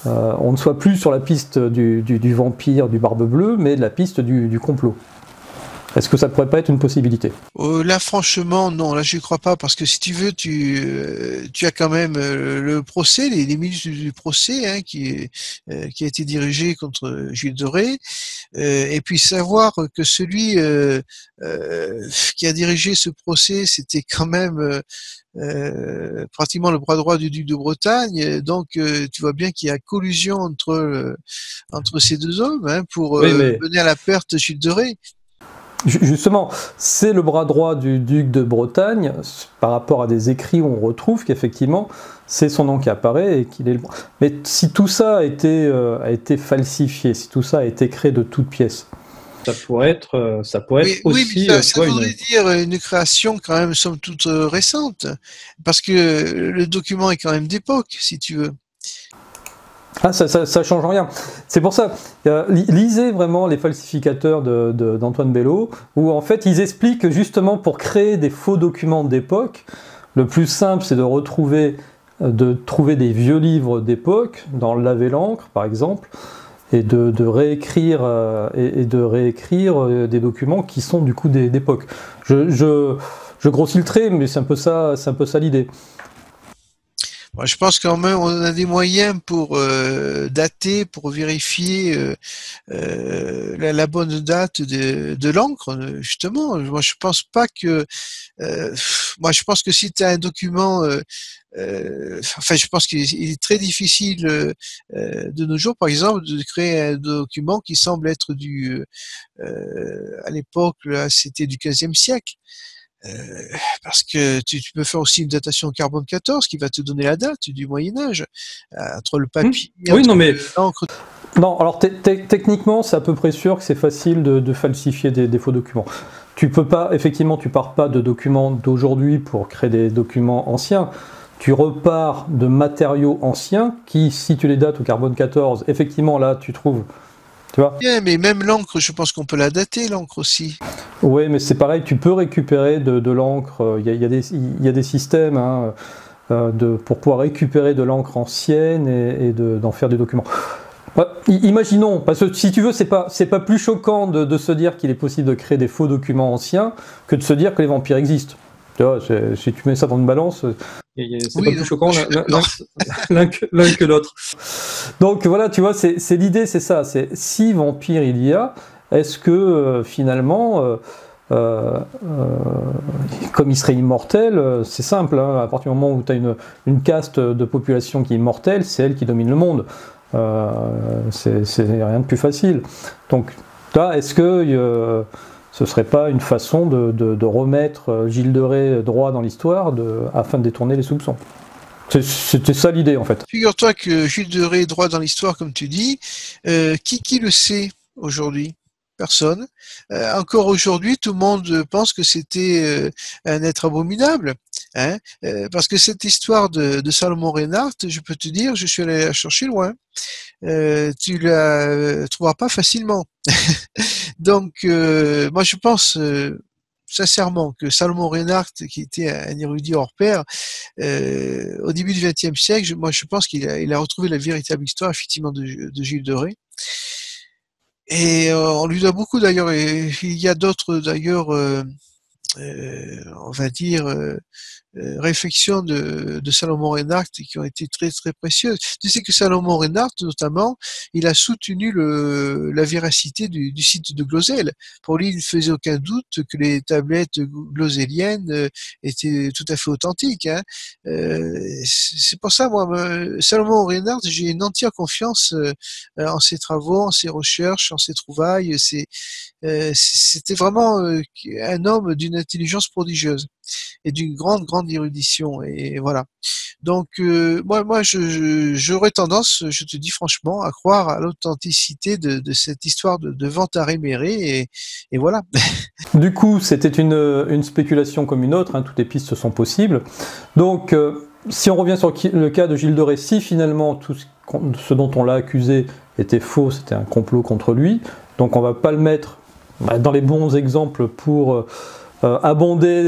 on ne soit plus sur la piste du vampire, du barbe bleue, mais de la piste du complot. Est-ce que ça pourrait pas être une possibilité? Là, franchement, non. Là, je ne crois pas, parce que si tu veux, tu as quand même le procès, les minutes du procès, hein, qui a été dirigé contre Gilles de Rais, et puis savoir que celui qui a dirigé ce procès, c'était quand même pratiquement le bras droit du duc de Bretagne. Donc, tu vois bien qu'il y a collusion entre ces deux hommes, hein, pour mener à la perte Gilles de Rais. Justement, c'est le bras droit du duc de Bretagne, par rapport à des écrits où on retrouve qu'effectivement, c'est son nom qui apparaît et qu'il est le bras. Mais si tout ça a été falsifié, si tout ça a été créé de toutes pièces, ça pourrait être aussi... Oui, mais ça voudrait dire une création quand même, somme toute, récente, parce que le document est quand même d'époque, si tu veux. Ah, ça change rien. C'est pour ça, lisez vraiment les falsificateurs d'Antoine Bello, où en fait ils expliquent que justement pour créer des faux documents d'époque, le plus simple c'est de trouver des vieux livres d'époque, dans le laver l'encre par exemple, et de réécrire des documents qui sont du coup d'époque. Je grossis le trait, mais c'est un peu ça l'idée. Moi, je pense quand même on a des moyens pour dater, pour vérifier la bonne date de l'encre, justement. Moi, je pense pas que... moi, je pense que si tu as un document... enfin, je pense qu'il est très difficile de nos jours, par exemple, de créer un document qui semble être à l'époque, là, c'était du XVe siècle. Parce que tu peux faire aussi une datation carbone 14 qui va te donner la date du Moyen-Âge, entre le papier, oui, non, mais l'encre. Non, alors techniquement, c'est à peu près sûr que c'est facile de falsifier des faux documents. Tu peux pas, effectivement, tu pars pas de documents d'aujourd'hui pour créer des documents anciens. Tu repars de matériaux anciens qui, si tu les dates au carbone 14, effectivement, là, tu trouves. Tu vois ? Bien, mais même l'encre, je pense qu'on peut la dater, l'encre aussi. Oui, mais c'est pareil, tu peux récupérer de l'encre. Il y a des systèmes hein, pour pouvoir récupérer de l'encre ancienne et d'en faire des documents. Imaginons, parce que si tu veux, c'est pas plus choquant de se dire qu'il est possible de créer des faux documents anciens que de se dire que les vampires existent. Tu vois, si tu mets ça dans une balance, c'est pas plus choquant l'un que l'autre. Donc voilà, tu vois, c'est l'idée, c'est ça. C'est si vampire il y a, est-ce que finalement, comme il serait immortel, c'est simple. Hein, à partir du moment où tu as une caste de population qui est immortelle, c'est elle qui domine le monde. C'est rien de plus facile. Donc, là, est-ce que ce serait pas une façon de remettre Gilles de Ré droit dans l'histoire afin de détourner les soupçons. C'était ça l'idée en fait. Figure-toi que Gilles de Ré est droit dans l'histoire, comme tu dis. Qui le sait aujourd'hui? Personne. Encore aujourd'hui, tout le monde pense que c'était un être abominable. Hein, parce que cette histoire de Salomon Reinhardt, je peux te dire, je suis allé la chercher loin. Tu la trouveras pas facilement. Donc, moi, je pense sincèrement que Salomon Reinhardt, qui était un érudit hors pair, au début du XXe siècle, moi, je pense qu'il a retrouvé la véritable histoire, effectivement, de Gilles de Ré. Et on lui doit beaucoup, d'ailleurs, et il y a d'autres, d'ailleurs, on va dire, réflexions de Salomon Reinhardt qui ont été très très précieuses. Tu sais que Salomon Reinhardt, notamment, il a soutenu la véracité du site de Glosel. Pour lui, il ne faisait aucun doute que les tablettes gloseliennes étaient tout à fait authentiques. Hein. C'est pour ça, moi, Salomon Reinhardt, j'ai une entière confiance en ses travaux, en ses recherches, en ses trouvailles. C'était vraiment un homme d'une intelligence prodigieuse et d'une grande, grande érudition. Et voilà. Donc, moi, j'aurais tendance, je te dis franchement, à croire à l'authenticité de cette histoire de vente à Réméré. Et voilà. Du coup, c'était une spéculation comme une autre, hein, toutes les pistes sont possibles. Donc, si on revient sur le cas de Gilles de Ré, si finalement tout ce dont on l'a accusé était faux, c'était un complot contre lui, donc on ne va pas le mettre dans les bons exemples pour abonder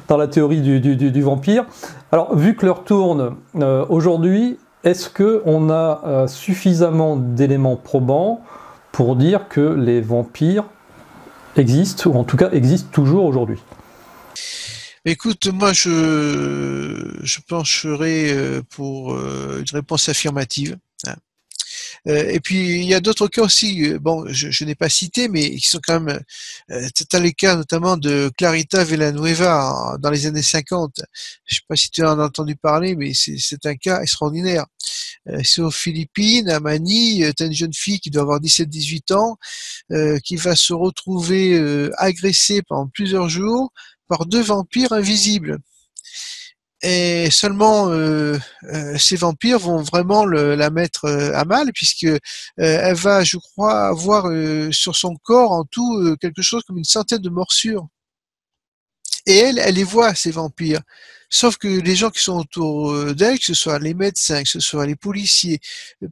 dans la théorie du vampire. Alors, vu que l'heure tourne, aujourd'hui, est-ce qu'on a suffisamment d'éléments probants pour dire que les vampires existent, ou en tout cas existent toujours aujourd'hui? Écoute, moi, je pencherai pour une réponse affirmative. Hein. Et puis il y a d'autres cas aussi, bon, je n'ai pas cité, mais qui sont quand même. Tu as les cas notamment de Clarita Villanueva dans les années 50. Je sais pas si tu en as entendu parler, mais c'est un cas extraordinaire. C'est aux Philippines, à Manille, tu as une jeune fille qui doit avoir 17-18 ans, qui va se retrouver agressée pendant plusieurs jours par deux vampires invisibles. Et seulement ces vampires vont vraiment la mettre à mal, puisque elle va, je crois, avoir sur son corps en tout quelque chose comme une centaine de morsures. Et elle les voit, ces vampires. Sauf que les gens qui sont autour d'elle, que ce soit les médecins, que ce soit les policiers,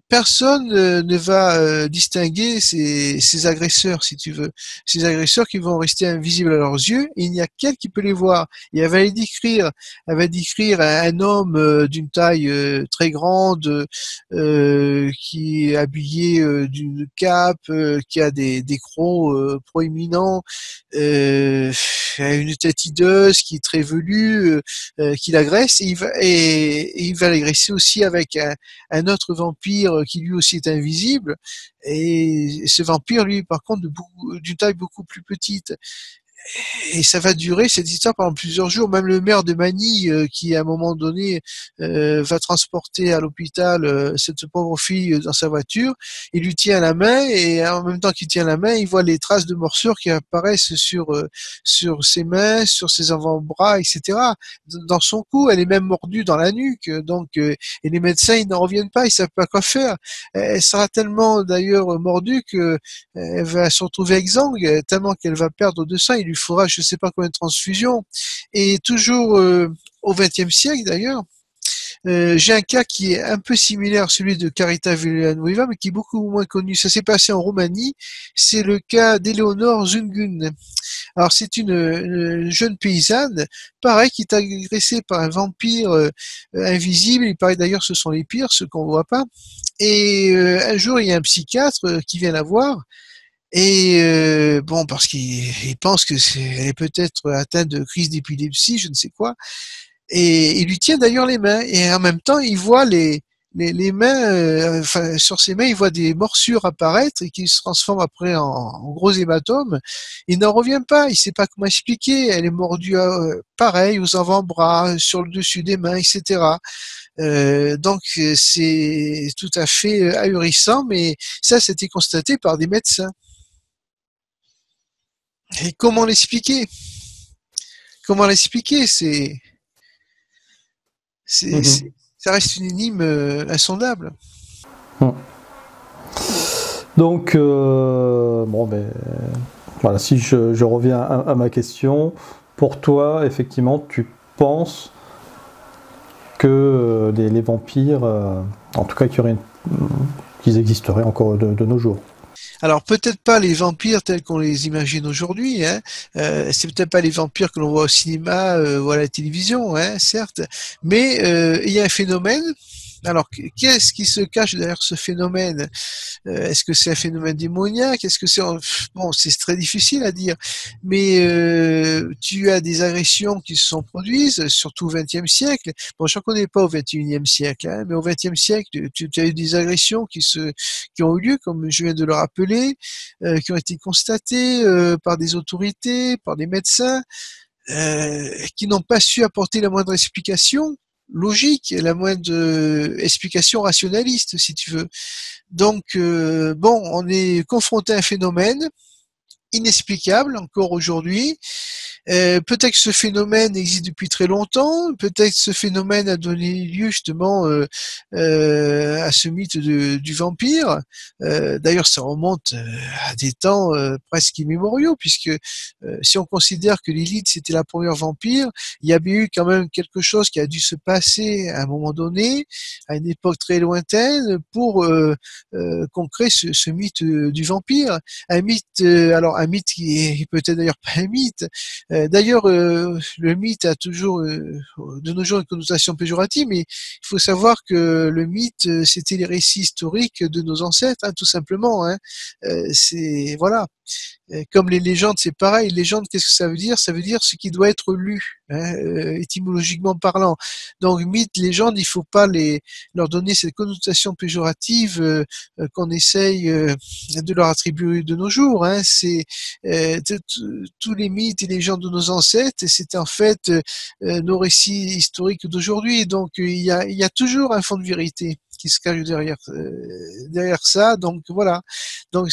personne ne va distinguer ces agresseurs, si tu veux. Ces agresseurs qui vont rester invisibles à leurs yeux, et il n'y a qu'elle qui peut les voir. Et elle va décrire un homme d'une taille très grande, qui est habillé d'une cape, qui a des crocs proéminents, une tête hideuse, qui est très velue, qui l'agresse, et il va l'agresser aussi avec un autre vampire qui lui aussi est invisible, et ce vampire, lui, par contre, d'une taille beaucoup plus petite. Et ça va durer cette histoire pendant plusieurs jours. Même le maire de Manille, qui à un moment donné va transporter à l'hôpital cette pauvre fille dans sa voiture, il lui tient la main, et en même temps qu'il tient la main, il voit les traces de morsures qui apparaissent sur ses mains, sur ses avant-bras, etc. Dans son cou, elle est même mordue dans la nuque. Donc, et les médecins, ils n'en reviennent pas, ils savent pas quoi faire. Elle sera tellement d'ailleurs mordue que elle va se retrouver exsangue, tellement qu'elle va perdre de sang. Il lui faudra je ne sais pas combien de transfusions. Et toujours au XXe siècle d'ailleurs, j'ai un cas qui est un peu similaire à celui de Carita Villanueva, mais qui est beaucoup moins connu. Ça s'est passé en Roumanie. C'est le cas d'Eleonore Zungun. Alors c'est une jeune paysanne, pareil, qui est agressée par un vampire invisible. Il paraît d'ailleurs ce sont les pires, ceux qu'on voit pas. Et un jour, il y a un psychiatre qui vient la voir. Et bon, parce qu'il pense que elle est peut-être atteinte de crise d'épilepsie, je ne sais quoi. Et il lui tient d'ailleurs les mains. Et en même temps, il voit les mains, enfin, sur ses mains, il voit des morsures apparaître et qui se transforment après en gros hématomes. Il n'en revient pas. Il sait pas comment expliquer. Elle est mordue, pareil, aux avant-bras, sur le dessus des mains, etc. Donc c'est tout à fait ahurissant, mais ça, c'était constaté par des médecins. Et comment l'expliquer? Comment l'expliquer? Ça reste une énigme insondable. Donc, bon, ben, voilà, si je reviens à ma question, pour toi, effectivement, tu penses que les vampires, en tout cas, qu'ils existeraient encore de nos jours? Alors peut-être pas les vampires tels qu'on les imagine aujourd'hui, hein. C'est peut-être pas les vampires que l'on voit au cinéma ou à la télévision, hein, certes, mais il y a un phénomène. Alors, qu'est-ce qui se cache derrière ce phénomène? Est-ce que c'est un phénomène démoniaque? Est-ce que c'est bon, c'est très difficile à dire, mais tu as des agressions qui se sont produites, surtout au XXe siècle. Bon, je ne connais pas au XXIe siècle, hein, mais au XXe siècle, tu as eu des agressions qui ont eu lieu, comme je viens de le rappeler, qui ont été constatées par des autorités, par des médecins, qui n'ont pas su apporter la moindre explication logique, la moindre explication rationaliste, si tu veux. Donc, bon, on est confronté à un phénomène inexplicable encore aujourd'hui. Peut-être que ce phénomène existe depuis très longtemps, peut-être que ce phénomène a donné lieu justement à ce mythe du vampire. D'ailleurs, ça remonte à des temps presque immémoriaux, puisque si on considère que Lilith c'était la première vampire, il y a bien eu quand même quelque chose qui a dû se passer à un moment donné, à une époque très lointaine, pour qu'on crée ce mythe du vampire. Un mythe, alors un mythe qui est peut-être d'ailleurs pas un mythe. D'ailleurs, le mythe a toujours, de nos jours, une connotation péjorative, mais il faut savoir que le mythe, c'était les récits historiques de nos ancêtres, hein, tout simplement. Hein. C'est voilà. Comme les légendes, c'est pareil. Légende, qu'est-ce que ça veut dire? Ça veut dire ce qui doit être lu, hein, étymologiquement parlant. Donc mythe, légende, il faut pas leur donner cette connotation péjorative qu'on essaye de leur attribuer de nos jours. Hein. C'est tous les mythes et légendes de nos ancêtres, c'est en fait nos récits historiques d'aujourd'hui. Donc il y a toujours un fond de vérité qui se cache derrière ça. Donc voilà. Donc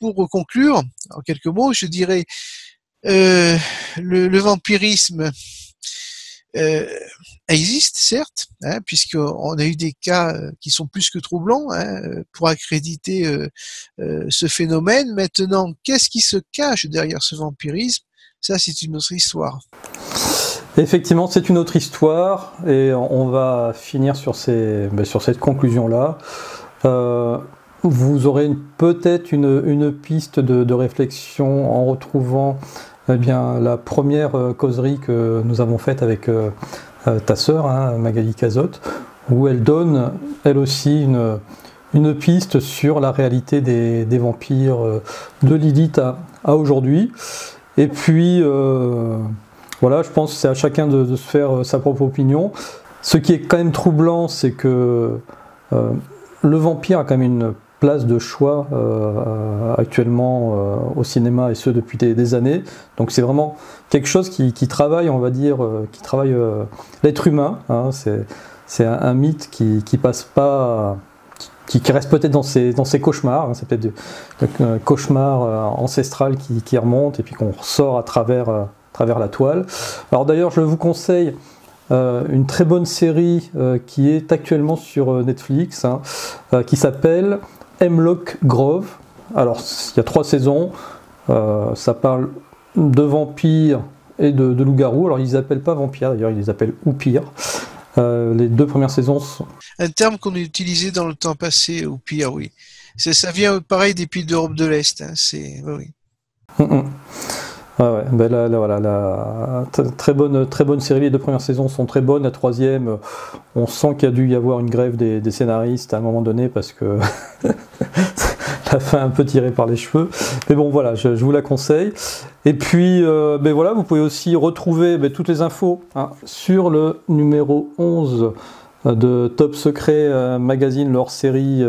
pour conclure, en quelques mots, je dirais le vampirisme euh, existe, certes, hein, puisqu'on a eu des cas qui sont plus que troublants hein, pour accréditer ce phénomène. Maintenant, qu'est-ce qui se cache derrière ce vampirisme? Ça, c'est une autre histoire. Effectivement, c'est une autre histoire, et on va finir sur cette conclusion-là. Vous aurez peut-être une piste de réflexion en retrouvant bien, la première causerie que nous avons faite avec ta sœur, hein, Magali Cazotte, où elle donne, elle aussi, une piste sur la réalité des vampires de Lilith à aujourd'hui. Et puis, voilà, je pense que c'est à chacun de se faire sa propre opinion. Ce qui est quand même troublant, c'est que le vampire a quand même une place de choix actuellement au cinéma, et ce depuis des années. Donc c'est vraiment quelque chose qui travaille, on va dire, qui travaille l'être humain. Hein. C'est un mythe qui passe pas, qui reste peut-être dans ses cauchemars. Hein. C'est peut-être un cauchemar ancestral qui remonte et puis qu'on ressort à travers la toile. Alors d'ailleurs, je vous conseille une très bonne série qui est actuellement sur Netflix, hein, qui s'appelle Hemlock Grove. Alors, il y a 3 saisons, ça parle de vampires et de loups-garous. Alors, ils les appellent pas vampires, d'ailleurs, ils les appellent oupires. Les 2 premières saisons sont... Un terme qu'on a utilisé dans le temps passé, oupire, oui. Ça vient pareil des pays d'Europe de l'Est. Hein, oui. Ouais. Ben là, voilà, très bonne série. Les 2 premières saisons sont très bonnes. La 3e, on sent qu'il y a dû y avoir une grève des scénaristes à un moment donné parce que la fin un peu tirée par les cheveux. Mais bon, voilà, je vous la conseille. Et puis, ben voilà, vous pouvez aussi retrouver toutes les infos hein, sur le numéro 11 de Top Secret Magazine, leur série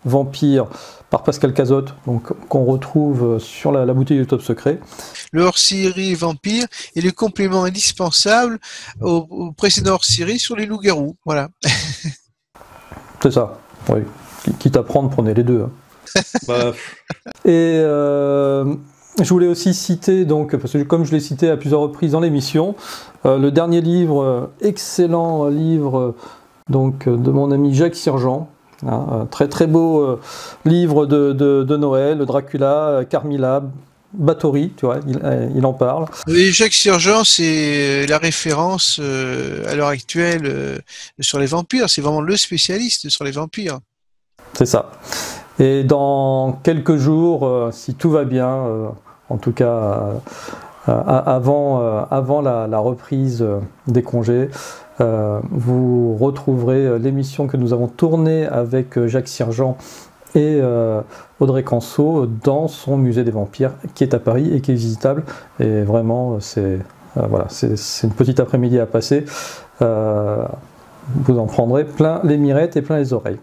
Vampire par Pascal Cazotte, donc qu'on retrouve sur la boutique du Top Secret. Le hors-série Vampire est le complément indispensable au précédent hors-série sur les loups-garous. Voilà. C'est ça. Oui. Quitte à prendre, prenez les 2. Hein. Et Je voulais aussi citer, donc, parce que comme je l'ai cité à plusieurs reprises dans l'émission, le dernier livre, excellent livre donc, de mon ami Jacques Sirjean, hein, très très beau livre de Noël, Dracula, Carmilla, Bathory, tu vois, il en parle. Oui, Jacques Sirjean, c'est la référence à l'heure actuelle sur les vampires, c'est vraiment le spécialiste sur les vampires. C'est ça. Et dans quelques jours, si tout va bien, en tout cas avant la reprise des congés, vous retrouverez l'émission que nous avons tournée avec Jacques Sirjean et Audrey Canceau dans son musée des vampires qui est à Paris et qui est visitable. Et vraiment, c'est une petite après-midi à passer. Vous en prendrez plein les mirettes et plein les oreilles.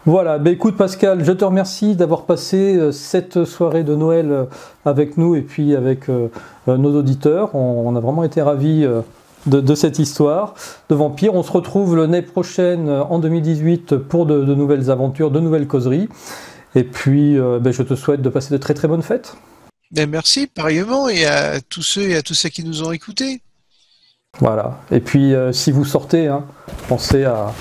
Voilà, bah écoute Pascal, je te remercie d'avoir passé cette soirée de Noël avec nous et puis avec nos auditeurs. On a vraiment été ravis de cette histoire de vampires. On se retrouve l'année prochaine, en 2018, pour de nouvelles aventures, de nouvelles causeries. Et puis, je te souhaite de passer de très très bonnes fêtes. Ben merci, pareillement, et à tous ceux et à tous ceux qui nous ont écoutés. Voilà. Et puis, si vous sortez, hein, pensez à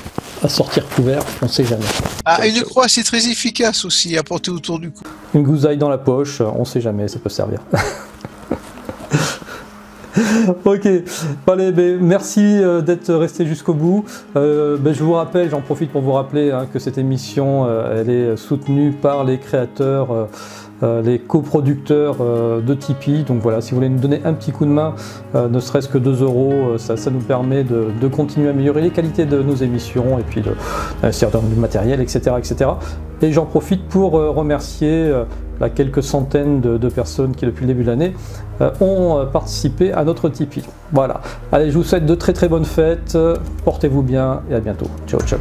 sortir couvert, on ne sait jamais. Ah, une croix, c'est très efficace aussi, à porter autour du cou. Une gousaille dans la poche, on ne sait jamais, ça peut servir. Ok, allez, merci d'être resté jusqu'au bout. Je vous rappelle, j'en profite pour vous rappeler hein, que cette émission, elle est soutenue par les créateurs, les coproducteurs de Tipeee. Donc voilà, si vous voulez nous donner un petit coup de main, ne serait-ce que 2 €, ça nous permet de continuer à améliorer les qualités de nos émissions et puis d'investir dans du matériel, etc., etc. Et j'en profite pour remercier quelques centaines de personnes qui, depuis le début de l'année, ont participé à notre Tipeee. Voilà. Allez, je vous souhaite de très très bonnes fêtes. Portez-vous bien et à bientôt. Ciao, ciao.